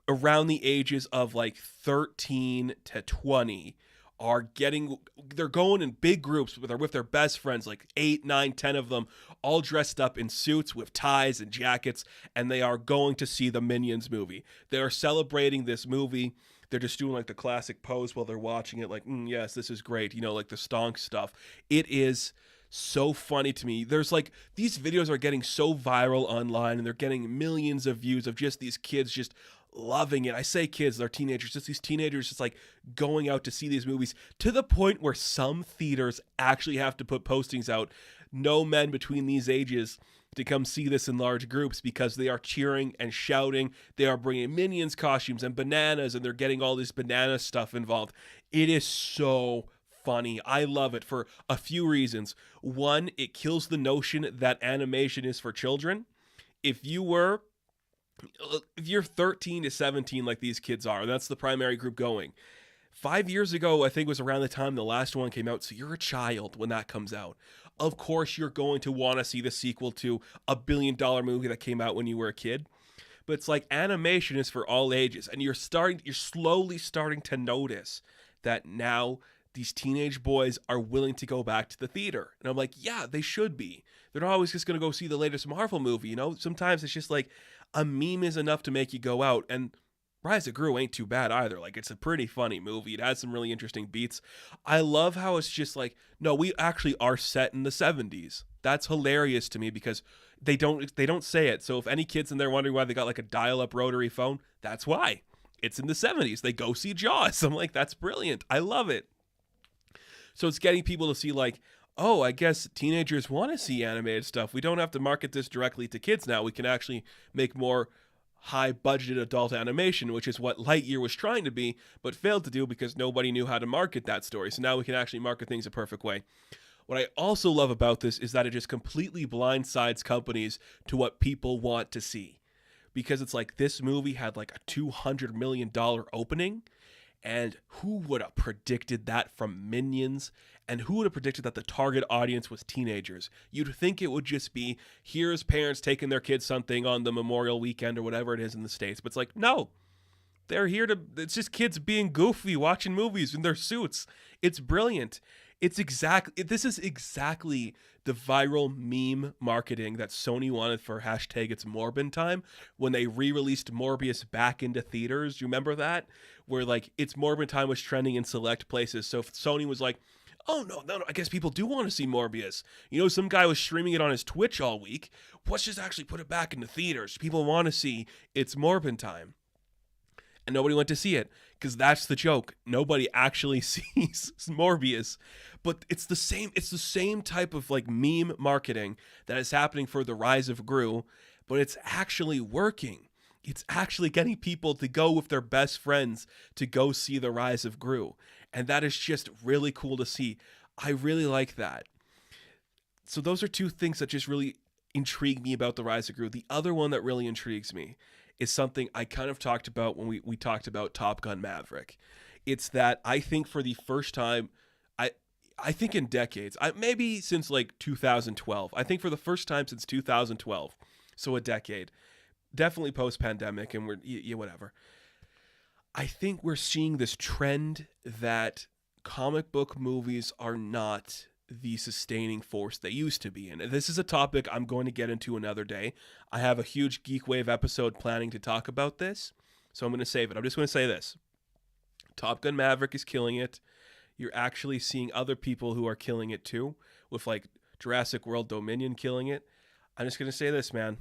A: around the ages of like 13 to 20 they're going in big groups with their best friends, like 8, 9, 10 of them, all dressed up in suits with ties and jackets, and they are going to see the Minions movie. They are celebrating this movie. They're just doing like the classic pose while they're watching it, like, yes, this is great, you know, like the stonk stuff. It is so funny to me. There's like, these videos are getting so viral online, and they're getting millions of views of just these kids just loving it. I say kids, they're teenagers, just these teenagers just like going out to see these movies, to the point where some theaters actually have to put postings out, no men between these ages to come see this in large groups, because they are cheering and shouting. They are bringing Minions costumes and bananas, and they're getting all this banana stuff involved. It is so funny. I love it for a few reasons. One, it kills the notion that animation is for children. If you're 13 to 17 like these kids are, that's the primary group going. 5 years ago, I think was around the time the last one came out, so you're a child when that comes out. Of course, you're going to want to see the sequel to a billion-dollar movie that came out when you were a kid. But it's like, animation is for all ages, and you're slowly starting to notice that now these teenage boys are willing to go back to the theater. And I'm like, yeah, they should be. They're not always just going to go see the latest Marvel movie, you know? Sometimes it's just like, a meme is enough to make you go out. And Rise of Gru ain't too bad either. Like, it's a pretty funny movie. It has some really interesting beats. I love how it's just like, no, we actually are set in the 70s. That's hilarious to me, because they don't say it. So if any kids in there wondering why they got like a dial-up rotary phone, that's why. It's in the 70s. They go see Jaws. I'm like, that's brilliant. I love it. So it's getting people to see like, oh, I guess teenagers want to see animated stuff. We don't have to market this directly to kids now. We can actually make more high-budgeted adult animation, which is what Lightyear was trying to be, but failed to do because nobody knew how to market that story. So now we can actually market things a perfect way. What I also love about this is that it just completely blindsides companies to what people want to see. Because it's like, this movie had like a $200 million opening, and who would have predicted that from Minions? And who would have predicted that the target audience was teenagers? You'd think it would just be, here's parents taking their kids something on the Memorial Weekend or whatever it is in the States. But it's like, no. They're here to, it's just kids being goofy, watching movies in their suits. It's brilliant. This is exactly the viral meme marketing that Sony wanted for hashtag It's Morbin Time when they re-released Morbius back into theaters. Do you remember that? Where like It's Morbin Time was trending in select places. So Sony was like, oh, no, I guess people do want to see Morbius. You know, some guy was streaming it on his Twitch all week. Let's just actually put it back into theaters. People want to see It's Morbin Time. And nobody went to see it, because that's the joke. Nobody actually sees Morbius. But it's the same type of like meme marketing that is happening for The Rise of Gru, but it's actually working. It's actually getting people to go with their best friends to go see The Rise of Gru. And that is just really cool to see. I really like that. So those are two things that just really intrigue me about the Rise of Gru. The other one that really intrigues me is something I kind of talked about when we talked about Top Gun Maverick. It's that I think for the first time, I think in decades, maybe since like 2012. I think for the first time since 2012, so a decade, definitely post-pandemic, and whatever. I think we're seeing this trend that comic book movies are not the sustaining force they used to be. And this is a topic I'm going to get into another day. I have a huge Geek Wave episode planning to talk about this, so I'm going to save it. I'm just going to say this. Top Gun Maverick is killing it. You're actually seeing other people who are killing it too, with like Jurassic World Dominion killing it. I'm just going to say this, man.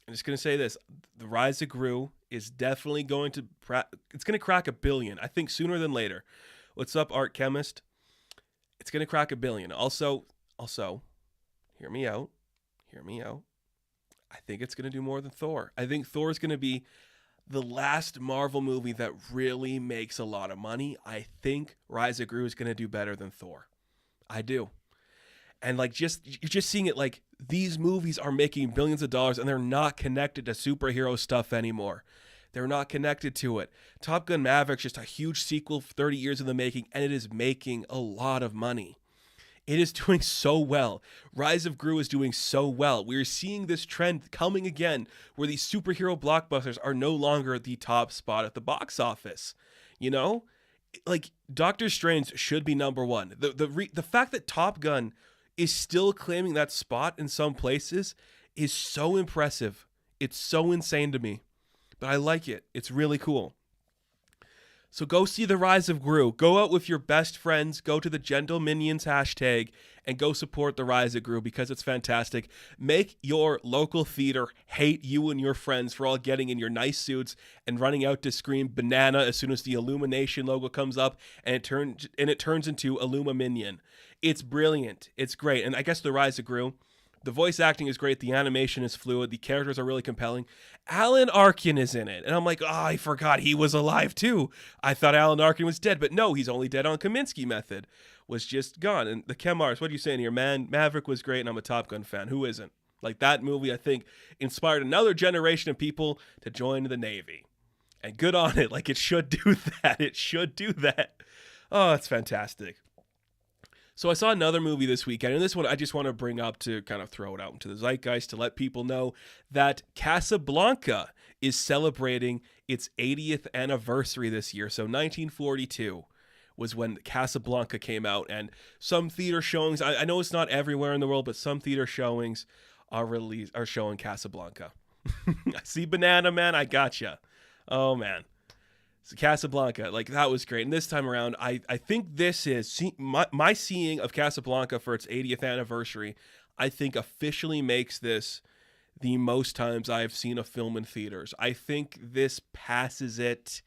A: I'm just going to say this. The Rise of Gru is definitely going to it's going to crack $1 billion. I think sooner than later. What's up, Art Chemist? It's going to crack $1 billion. Also, hear me out. I think it's going to do more than Thor. I think Thor is going to be the last Marvel movie that really makes a lot of money. I think Rise of Gru is going to do better than Thor. I do. And like you're just seeing it, like these movies are making billions of dollars and they're not connected to superhero stuff anymore. They're not connected to it. Top Gun Maverick's just a huge sequel, 30 years in the making, and it is making a lot of money. It is doing so well. Rise of Gru is doing so well. We're seeing this trend coming again where these superhero blockbusters are no longer the top spot at the box office. You know? Like, Doctor Strange should be number one. The fact that Top Gun is still claiming that spot in some places is so impressive. It's so insane to me. But I like it. It's really cool. So go see The Rise of Gru. Go out with your best friends. Go to the Gentle Minions hashtag and go support The Rise of Gru because it's fantastic. Make your local theater hate you and your friends for all getting in your nice suits and running out to scream banana as soon as the Illumination logo comes up and it turns into Illuma Minion. It's brilliant. It's great. And I guess The Rise of Gru, the voice acting is great. The animation is fluid. The characters are really compelling. Alan Arkin is in it. And I'm like, oh, I forgot he was alive too. I thought Alan Arkin was dead. But no, he's only dead on Kaminsky Method. Was just gone. And the Chemars, what are you saying here? Man, Maverick was great and I'm a Top Gun fan. Who isn't? Like that movie, I think, inspired another generation of people to join the Navy. And good on it. Like it should do that. It should do that. Oh, it's fantastic. So I saw another movie this weekend, and this one I just want to bring up to kind of throw it out into the zeitgeist to let people know that Casablanca is celebrating its 80th anniversary this year. So 1942 was when Casablanca came out, and some theater showings, I know it's not everywhere in the world, but some theater showings are showing Casablanca. I see Banana Man, I gotcha. Oh man. So Casablanca, like that was great. And this time around, I think this is my seeing of Casablanca for its 80th anniversary, I think officially makes this the most times I've seen a film in theaters. I think this passes it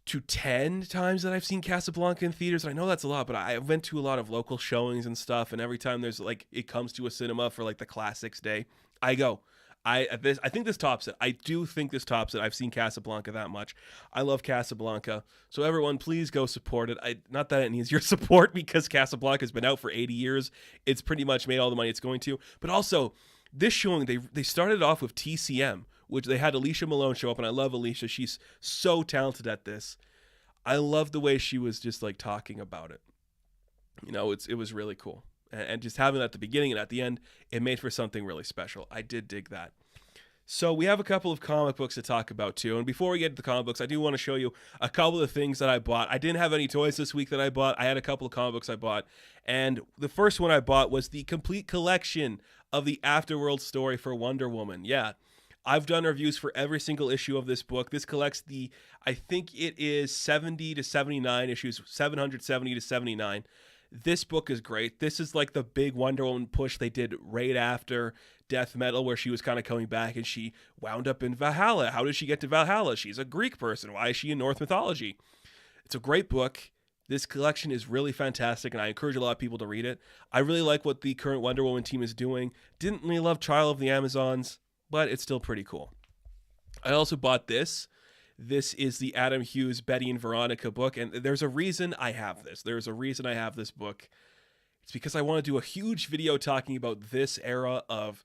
A: to 10 times that I've seen Casablanca in theaters. I know that's a lot, but I went to a lot of local showings and stuff. And every time there's like, it comes to a cinema for like the Classics Day, I go. I think this tops it. I do think this tops it. I've seen Casablanca that much. I love Casablanca. So everyone, please go support it. Not that it needs your support because Casablanca has been out for 80 years. It's pretty much made all the money it's going to. But also, this showing, they started off with TCM, which they had Alicia Malone show up, and I love Alicia. She's so talented at this. I love the way she was just like talking about it. You know, it was really cool. And just having that at the beginning and at the end, it made for something really special. I did dig that. So we have a couple of comic books to talk about too. And before we get to the comic books, I do want to show you a couple of things that I bought. I didn't have any toys this week that I bought. I had a couple of comic books I bought. And the first one I bought was the complete collection of the Afterworld story for Wonder Woman. Yeah. I've done reviews for every single issue of this book. This collects I think it is 70 to 79 issues, 770 to 79. This book is great. This is like the big Wonder Woman push they did right after Death Metal, where she was kind of coming back and she wound up in Valhalla. How did she get to Valhalla? She's a Greek person. Why is she in Norse mythology? It's a great book. This collection is really fantastic, and I encourage a lot of people to read it. I really like what the current Wonder Woman team is doing. Didn't really love Trial of the Amazons, but it's still pretty cool. I also bought this. This is the Adam Hughes, Betty and Veronica book, and there's a reason I have this. There's a reason I have this book. It's because I want to do a huge video talking about this era of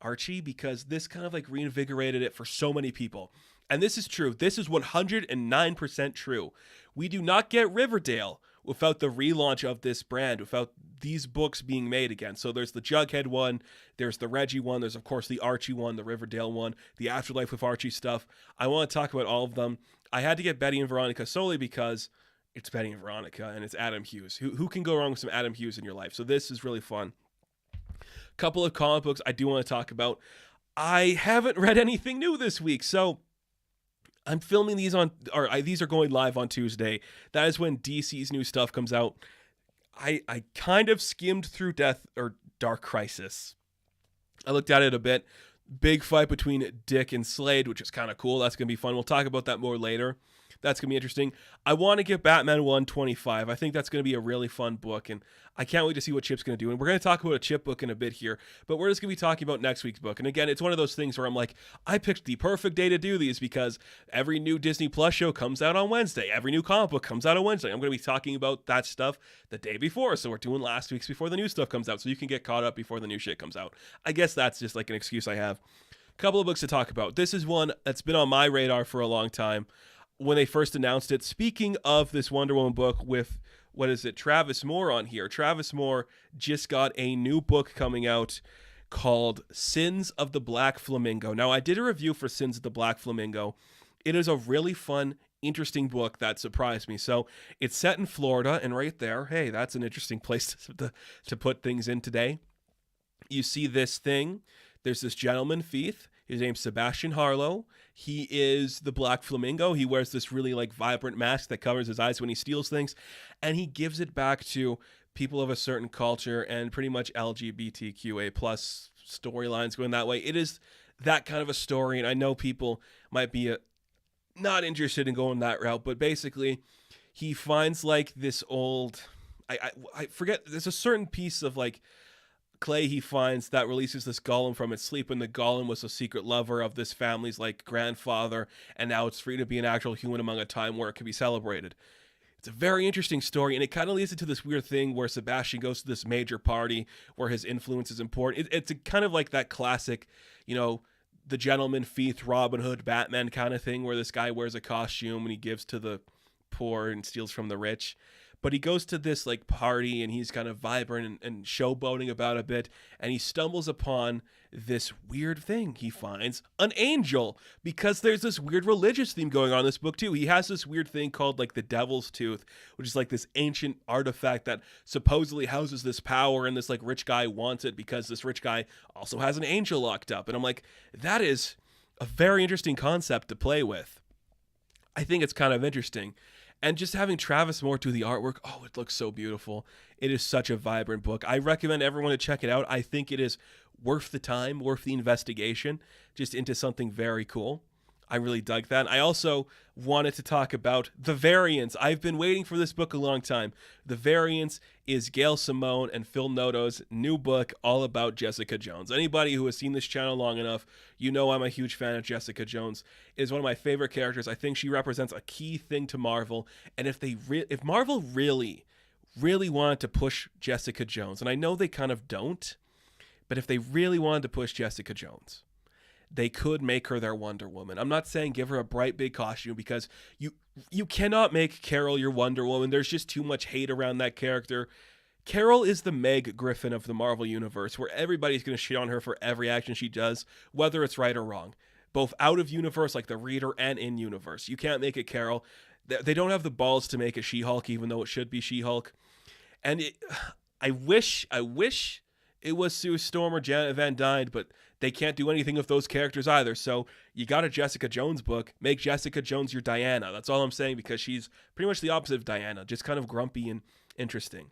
A: Archie, because this kind of like reinvigorated it for so many people. And this is true. This is 109% true. We do not get Riverdale without the relaunch of this brand, without these books being made again. So there's the Jughead one, there's the Reggie one, there's of course the Archie one, the Riverdale one, the Afterlife with Archie stuff. I want to talk about all of them. I had to get Betty and Veronica solely because it's Betty and Veronica and it's Adam Hughes. Who can go wrong with some Adam Hughes in your life? So this is really fun. Couple of comic books I do want to talk about. I haven't read anything new this week, so I'm filming these these are going live on Tuesday. That is when DC's new stuff comes out. I kind of skimmed through Dark Crisis. I looked at it a bit. Big fight between Dick and Slade, which is kind of cool. That's going to be fun. We'll talk about that more later. That's going to be interesting. I want to get Batman 125. I think that's going to be a really fun book, and I can't wait to see what Chip's going to do. And we're going to talk about a Chip book in a bit here, but we're just going to be talking about next week's book. And again, it's one of those things where I'm like, I picked the perfect day to do these because every new Disney Plus show comes out on Wednesday. Every new comic book comes out on Wednesday. I'm going to be talking about that stuff the day before, so we're doing last week's before the new stuff comes out, so you can get caught up before the new shit comes out. I guess that's just like an excuse I have. Couple of books to talk about. This is one that's been on my radar for a long time. When they first announced it, speaking of this Wonder Woman book with, Travis Moore on here. Travis Moore just got a new book coming out called Sins of the Black Flamingo. Now, I did a review for Sins of the Black Flamingo. It is a really fun, interesting book that surprised me. So it's set in Florida, and right there, hey, that's an interesting place to put things in today. You see this thing. There's this gentleman thief. His name's Sebastian Harlow. He is the Black Flamingo. He wears this really like vibrant mask that covers his eyes when he steals things, and he gives it back to people of a certain culture and pretty much LGBTQA plus storylines going that way. It is that kind of a story, and I know people might be not interested in going that route, but basically he finds like this old, I forget, there's a certain piece of like clay he finds that releases this golem from its sleep, and the golem was a secret lover of this family's like grandfather, and now it's free to be an actual human among a time where it can be celebrated. It's a very interesting story, and it kind of leads into this weird thing where Sebastian goes to this major party where his influence is important. It's a kind of like that classic, the gentleman thief, Robin Hood, Batman kind of thing, where this guy wears a costume and he gives to the poor and steals from the rich. But he goes to this like party and he's kind of vibrant and showboating about a bit, and he stumbles upon this weird thing. He finds an angel, because there's this weird religious theme going on in this book too. He has this weird thing called like the Devil's Tooth, which is like this ancient artifact that supposedly houses this power, and this like rich guy wants it because this rich guy also has an angel locked up. And I'm like, that is a very interesting concept to play with. I think it's kind of interesting. And just having Travis Moore do the artwork, oh, it looks so beautiful. It is such a vibrant book. I recommend everyone to check it out. I think it is worth the time, worth the investigation, just into something very cool. I really dug that. I also wanted to talk about The Variants. I've been waiting for this book a long time. The Variants is Gail Simone and Phil Noto's new book all about Jessica Jones. Anybody who has seen this channel long enough, you know I'm a huge fan of Jessica Jones. It is one of my favorite characters. I think she represents a key thing to Marvel. And if Marvel really wanted to push Jessica Jones, and I know they kind of don't, but if they really wanted to push Jessica Jones, they could make her their Wonder Woman. I'm not saying give her a bright big costume, because you cannot make Carol your Wonder Woman. There's just too much hate around that character. Carol is the Meg Griffin of the Marvel Universe, where everybody's going to shit on her for every action she does, whether it's right or wrong. Both out of universe, like the reader, and in universe. You can't make it Carol. They don't have the balls to make it She-Hulk, even though it should be She-Hulk. And I wish it was Sue Storm or Janet Van Dyne, but they can't do anything with those characters either. So you got a Jessica Jones book. Make Jessica Jones your Diana. That's all I'm saying, because she's pretty much the opposite of Diana, just kind of grumpy and interesting.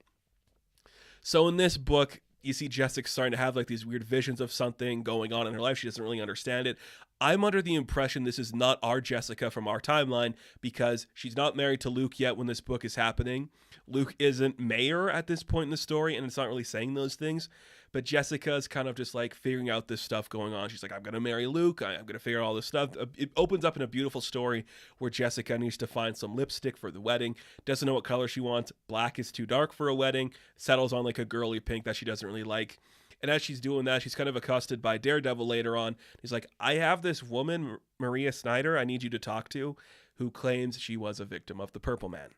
A: So in this book, you see Jessica starting to have like these weird visions of something going on in her life. She doesn't really understand it. I'm under the impression this is not our Jessica from our timeline because she's not married to Luke yet when this book is happening. Luke isn't mayor at this point in the story, and it's not really saying those things. But Jessica is kind of just like figuring out this stuff going on. She's like, I'm going to marry Luke. I'm going to figure out all this stuff. It opens up in a beautiful story where Jessica needs to find some lipstick for the wedding. Doesn't know what color she wants. Black is too dark for a wedding. Settles on like a girly pink that she doesn't really like. And as she's doing that, she's kind of accosted by Daredevil later on. He's like, I have this woman, Maria Snyder, I need you to talk to, who claims she was a victim of the Purple Man.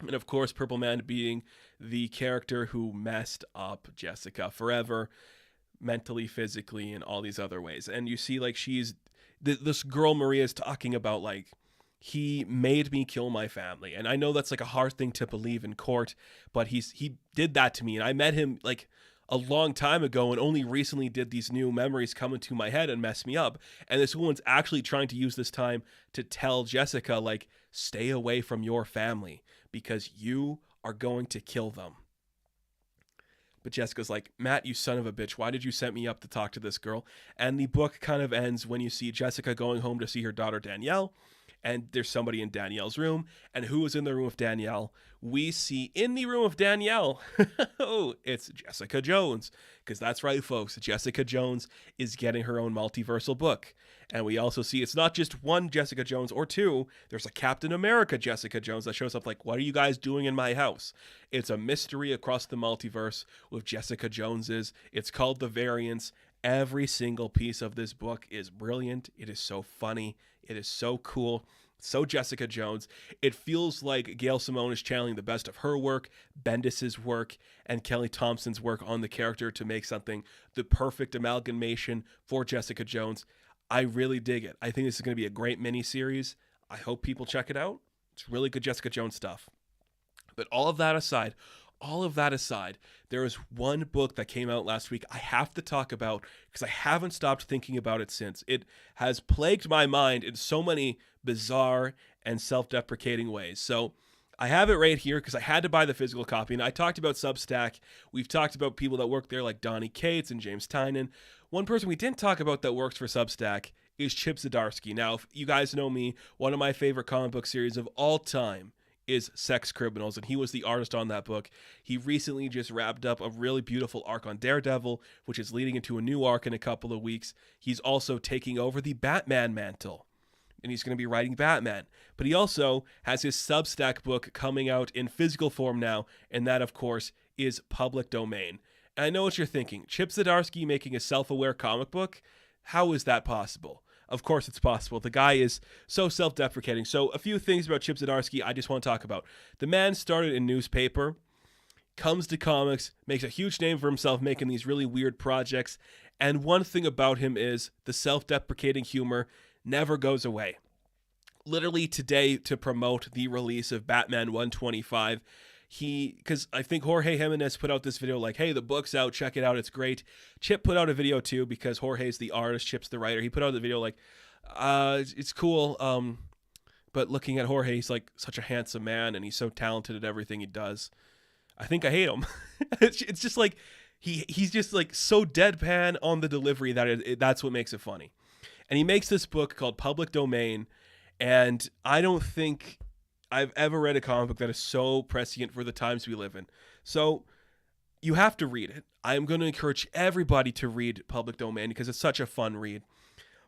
A: And of course, Purple Man being the character who messed up Jessica forever, mentally, physically, and all these other ways. And you see, like, this girl Maria is talking about, like, he made me kill my family. And I know that's like a hard thing to believe in court, but he did that to me. And I met him like a long time ago and only recently did these new memories come into my head and mess me up. And this woman's actually trying to use this time to tell Jessica, like, stay away from your family because you are going to kill them. But Jessica's like, Matt, you son of a bitch, why did you set me up to talk to this girl? And the book kind of ends when you see Jessica going home to see her daughter Danielle. And there's somebody in Danielle's room. And who is in the room with Danielle? We see in the room of Danielle, oh, it's Jessica Jones. Because that's right, folks. Jessica Jones is getting her own multiversal book. And we also see it's not just one Jessica Jones or two. There's a Captain America Jessica Jones that shows up like, what are you guys doing in my house? It's a mystery across the multiverse with Jessica Joneses. It's called The Variants. Every single piece of this book is brilliant. It is so funny. It is so cool. So Jessica Jones. It feels like Gail Simone is channeling the best of her work, Bendis's work, and Kelly Thompson's work on the character to make something the perfect amalgamation for Jessica Jones. I really dig it. I think this is going to be a great miniseries. I hope people check it out. It's really good Jessica Jones stuff. But all of that aside, there is one book that came out last week I have to talk about because I haven't stopped thinking about it since. It has plagued my mind in so many bizarre and self-deprecating ways. So I have it right here because I had to buy the physical copy. And I talked about Substack. We've talked about people that work there like Donnie Cates and James Tynan. One person we didn't talk about that works for Substack is Chip Zdarsky. Now, if you guys know me, one of my favorite comic book series of all time is Sex Criminals, and he was the artist on that book. He recently just wrapped up a really beautiful arc on Daredevil, which is leading into a new arc in a couple of weeks. He's also taking over the Batman mantle, and he's going to be writing Batman. But he also has his Substack book coming out in physical form now, and that, of course, is Public Domain. And I know what you're thinking. Chip Zdarsky making a self-aware comic book? How is that possible? Of course it's possible. The guy is so self-deprecating. So a few things about Chip Zdarsky I just want to talk about. The man started in newspaper, comes to comics, makes a huge name for himself making these really weird projects. And one thing about him is the self-deprecating humor never goes away. Literally today, to promote the release of Batman 125, because I think Jorge Jimenez put out this video like, hey, the book's out, check it out, it's great. Chip put out a video too because Jorge's the artist, Chip's the writer. He put out the video like, it's cool, but looking at Jorge, he's like such a handsome man and he's so talented at everything he does. I think I hate him. It's just like, he's just like so deadpan on the delivery that that's what makes it funny. And he makes this book called Public Domain, and I don't think I've ever read a comic book that is so prescient for the times we live in. So you have to read it. I'm going to encourage everybody to read Public Domain because it's such a fun read.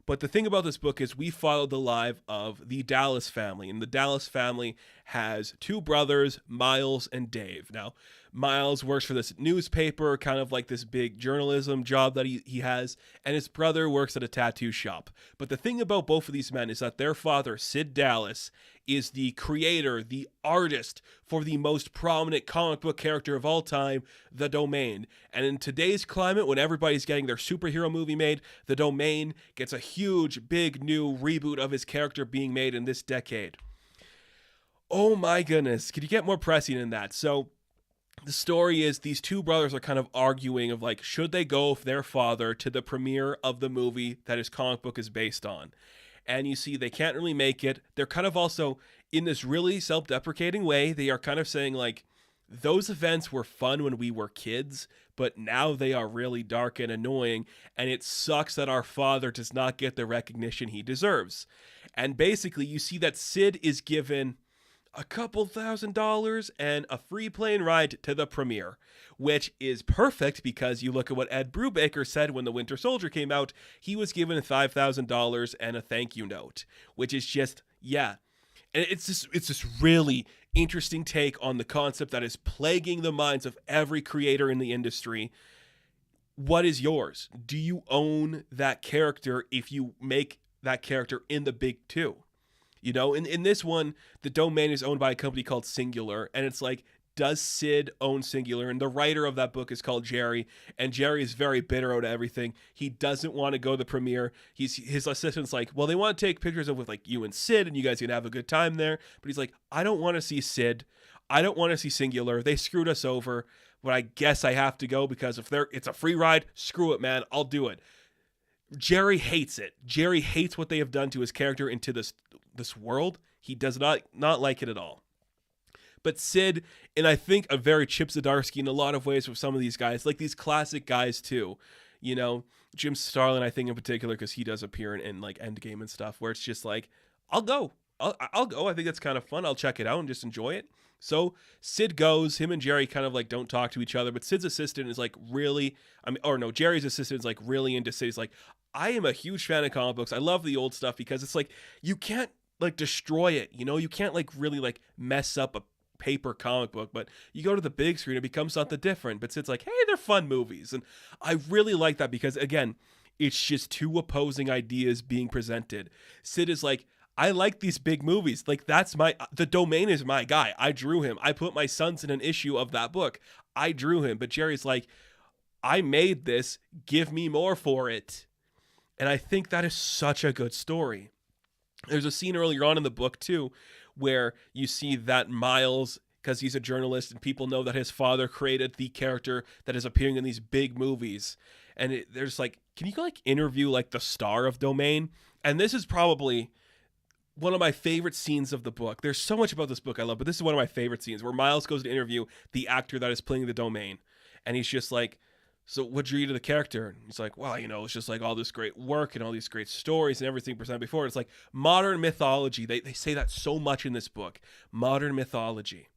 A: But the thing about this book is we followed the life of the Dallas family. And the Dallas family has two brothers, Miles and Dave. Now, Miles works for this newspaper, kind of like this big journalism job that he has. And his brother works at a tattoo shop. But the thing about both of these men is that their father, Sid Dallas, is the creator, the artist for the most prominent comic book character of all time, The Domain. And in today's climate, when everybody's getting their superhero movie made, The Domain gets a huge, big, new reboot of his character being made in this decade. Oh my goodness, could you get more prescient than that? So the story is these two brothers are kind of arguing of like, should they go with their father to the premiere of the movie that his comic book is based on? And you see they can't really make it. They're kind of also in this really self-deprecating way. They are kind of saying like, those events were fun when we were kids, but now they are really dark and annoying, and it sucks that our father does not get the recognition he deserves. And basically, you see that Sid is given a couple $1,000s and a free plane ride to the premiere, which is perfect because you look at what Ed Brubaker said when The Winter Soldier came out. He was given $5,000 and a thank you note, which is just, yeah. And it's this really interesting take on the concept that is plaguing the minds of every creator in the industry. What is yours? Do you own that character if you make that character in the big two? You know, in this one, the domain is owned by a company called Singular, and it's like, does Sid own Singular? And the writer of that book is called Jerry, and Jerry is very bitter out of everything. He doesn't want to go to the premiere. His assistant's like, well, they want to take pictures of with like you and Sid, and you guys can have a good time there. But he's like, I don't want to see Sid. I don't want to see Singular. They screwed us over, but I guess I have to go because if it's a free ride, screw it, man. I'll do it. Jerry hates it. Jerry hates what they have done to his character into this world. He does not like it at all. But Sid, and I think a very Chip Zdarsky in a lot of ways with some of these guys, like these classic guys too, you know, Jim Starlin, I think in particular, because he does appear in like Endgame and stuff, where it's just like, I'll go. I'll go. I think that's kind of fun. I'll check it out and just enjoy it. So Sid goes. Him and Jerry kind of like don't talk to each other, but Sid's assistant is like really, Jerry's assistant is like really into Sid. He's like, I am a huge fan of comic books. I love the old stuff because it's like, you can't like destroy it, you know? You can't like really like mess up a paper comic book, but you go to the big screen, it becomes something different. But Sid's like, hey, they're fun movies. And I really like that because, again, it's just two opposing ideas being presented. Sid is like, I like these big movies. Like, the domain is my guy. I drew him. I put my sons in an issue of that book. I drew him. But Jerry's like, I made this. Give me more for it. And I think that is such a good story. There's a scene earlier on in the book, too, where you see that Miles, because he's a journalist and people know that his father created the character that is appearing in these big movies. And there's like, can you like interview like the star of Domain? And this is probably one of my favorite scenes of the book. There's so much about this book I love, but this is one of my favorite scenes where Miles goes to interview the actor that is playing the Domain. And he's just like, so what drew you to the character? And he's like, well, you know, it's just like all this great work and all these great stories and everything presented before. It's like modern mythology. They say that so much in this book, modern mythology.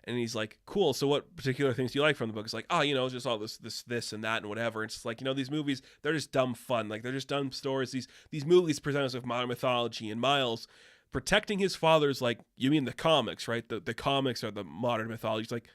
A: And he's like, cool. So what particular things do you like from the book? It's like, oh, you know, just all this and that and whatever. It's just like, you know, these movies, they're just dumb fun. Like, they're just dumb stories. These movies present us with modern mythology. And Miles protecting his father's like, you mean the comics, right? The comics are the modern mythology. It's like,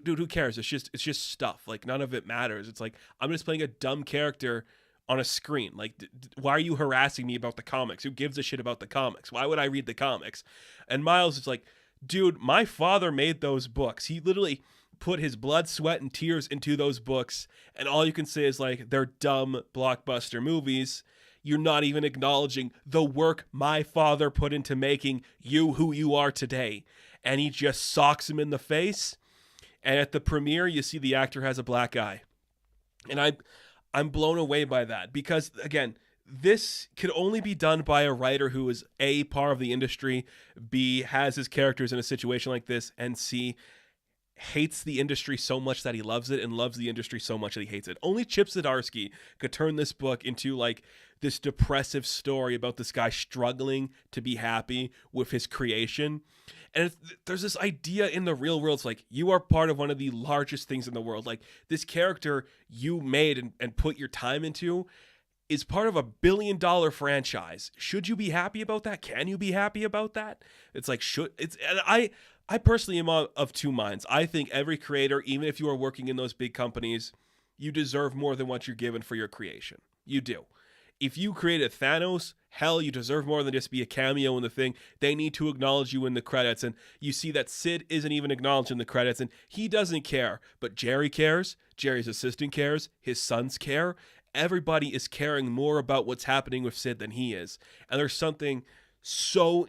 A: dude, who cares? It's just stuff. Like, none of it matters. It's like, I'm just playing a dumb character on a screen. Like, why are you harassing me about the comics? Who gives a shit about the comics? Why would I read the comics? And Miles is like, dude, my father made those books. He literally put his blood, sweat, and tears into those books. And all you can say is like, they're dumb blockbuster movies. You're not even acknowledging the work my father put into making you who you are today. And he just socks him in the face. And at the premiere, you see the actor has a black eye. And I'm blown away by that because, again, this could only be done by a writer who is A, part of the industry, B, has his characters in a situation like this, and C, hates the industry so much that he loves it and loves the industry so much that he hates it. Only Chip Zdarsky could turn this book into like this depressive story about this guy struggling to be happy with his creation. And there's this idea in the real world. It's like, you are part of one of the largest things in the world. Like, this character you made and put your time into is part of $1 billion franchise. Should you be happy about that? Can you be happy about that? It's like, and I personally am of two minds. I think every creator, even if you are working in those big companies, you deserve more than what you're given for your creation. You do. If you created Thanos, hell, you deserve more than just be a cameo in the thing. They need to acknowledge you in the credits. And you see that Sid isn't even acknowledged in the credits, and he doesn't care. But Jerry cares. Jerry's assistant cares. His sons care. Everybody is caring more about what's happening with Sid than he is. And there's something so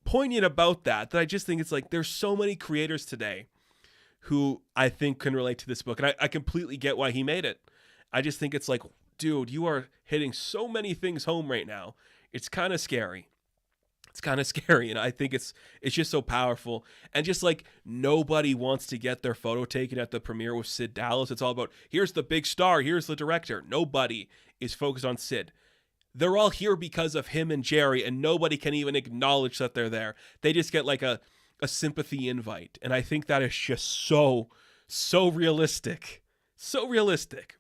A: poignant about that I just think it's like, there's so many creators today who I think can relate to this book. And I completely get why he made it. I just think it's like, dude, you are hitting so many things home right now. It's kind of scary. It's kind of scary, and I think it's just so powerful. And just like nobody wants to get their photo taken at the premiere with Sid Dallas. It's all about, here's the big star, here's the director. Nobody is focused on Sid. They're all here because of him and Jerry, and nobody can even acknowledge that they're there. They just get like a sympathy invite. And I think that is just so realistic. So realistic.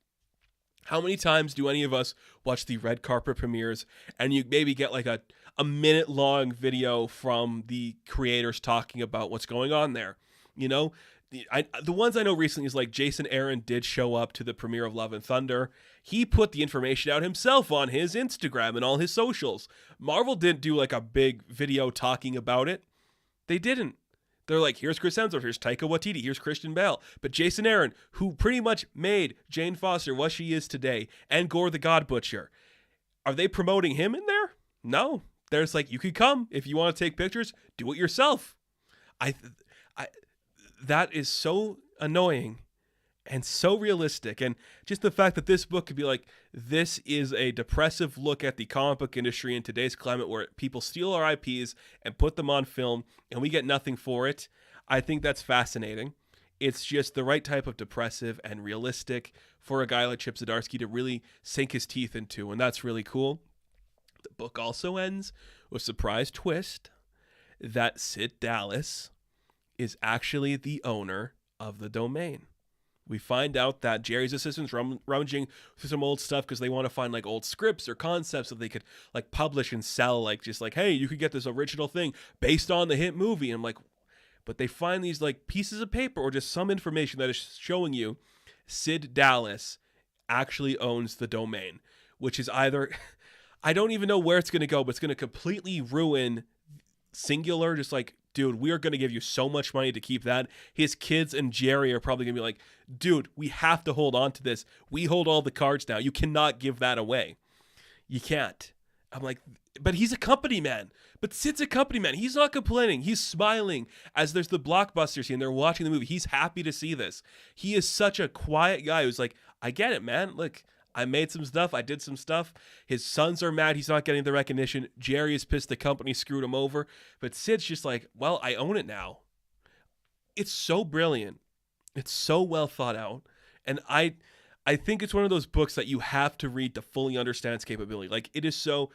A: How many times do any of us watch the red carpet premieres and you maybe get like a minute long video from the creators talking about what's going on there? You know, the ones I know recently is like Jason Aaron did show up to the premiere of Love and Thunder. He put the information out himself on his Instagram and all his socials. Marvel didn't do like a big video talking about it. They didn't. They're like, here's Chris Hemsworth, here's Taika Waititi, here's Christian Bale. But Jason Aaron, who pretty much made Jane Foster what she is today, and Gore the God Butcher, are they promoting him in there? No. There's like, you could come. If you want to take pictures, do it yourself. That is so annoying and so realistic. And just the fact that this book could be like, this is a depressive look at the comic book industry in today's climate where people steal our IPs and put them on film and we get nothing for it. I think that's fascinating. It's just the right type of depressive and realistic for a guy like Chip Zdarsky to really sink his teeth into. And that's really cool. The book also ends with a surprise twist that Sid Dallas is actually the owner of the domain. We find out that Jerry's assistants rummaging through some old stuff because they want to find like old scripts or concepts that they could like publish and sell, like just like, hey, you could get this original thing based on the hit movie. And I'm like, but they find these like pieces of paper or just some information that is showing you Sid Dallas actually owns the domain, which is either, I don't even know where it's going to go, but it's going to completely ruin Singular. Just like, dude, we are going to give you so much money to keep that. His kids and Jerry are probably going to be like, dude, we have to hold on to this. We hold all the cards now. You cannot give that away. You can't. I'm like, but he's a company man. But Sid's a company man. He's not complaining. He's smiling as there's the blockbuster scene. They're watching the movie. He's happy to see this. He is such a quiet guy who's like, I get it, man. Look, I made some stuff. I did some stuff. His sons are mad he's not getting the recognition. Jerry is pissed the company screwed him over. But Sid's just like, well, I own it now. It's so brilliant. It's so well thought out. And I think it's one of those books that you have to read to fully understand its capability. Like, it is so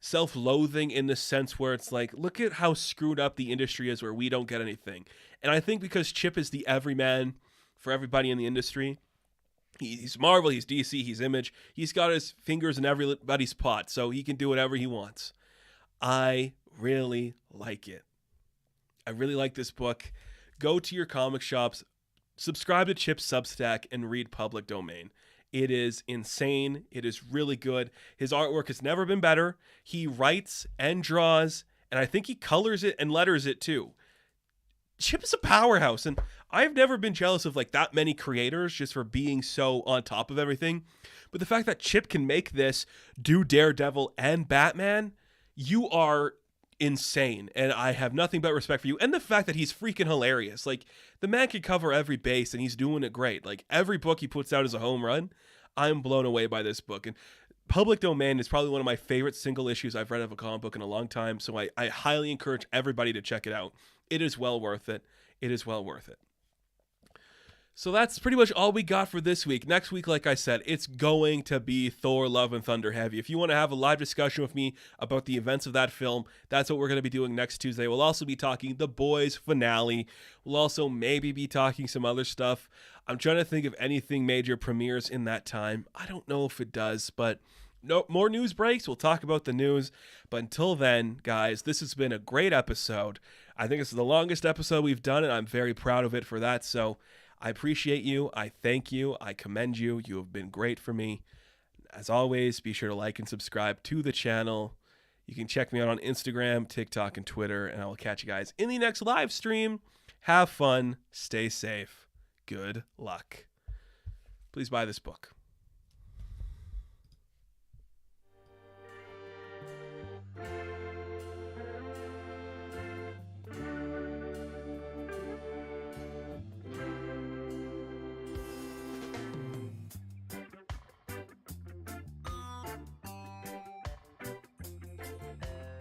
A: self-loathing in the sense where it's like, look at how screwed up the industry is where we don't get anything. And I think because Chip is the everyman for everybody in the industry, he's Marvel, he's DC, he's Image. He's got his fingers in everybody's pot, so he can do whatever he wants. I really like it. I really like this book. Go to your comic shops, subscribe to Chip's Substack, and read Public Domain. It is insane. It is really good. His artwork has never been better. He writes and draws, and I think he colors it and letters it too. Chip is a powerhouse, and I've never been jealous of like that many creators just for being so on top of everything. But the fact that Chip can make this, do Daredevil and Batman, you are insane, and I have nothing but respect for you. And the fact that he's freaking hilarious. Like, the man can cover every base, and he's doing it great. Like, every book he puts out is a home run. I'm blown away by this book. And Public Domain is probably one of my favorite single issues I've read of a comic book in a long time, so I highly encourage everybody to check it out. It is well worth it. It is well worth it. So that's pretty much all we got for this week. Next week, like I said, it's going to be Thor Love and Thunder heavy. If you want to have a live discussion with me about the events of that film, that's what we're going to be doing next Tuesday. We'll also be talking The Boys finale. We'll also maybe be talking some other stuff. I'm trying to think of anything major premieres in that time. I don't know if it does, but no more news breaks. We'll talk about the news. But until then, guys, this has been a great episode. I think it's the longest episode we've done, and I'm very proud of it for that. So I appreciate you. I thank you. I commend you. You have been great for me. As always, be sure to like and subscribe to the channel. You can check me out on Instagram, TikTok, and Twitter, and I will catch you guys in the next live stream. Have fun. Stay safe. Good luck. Please buy this book.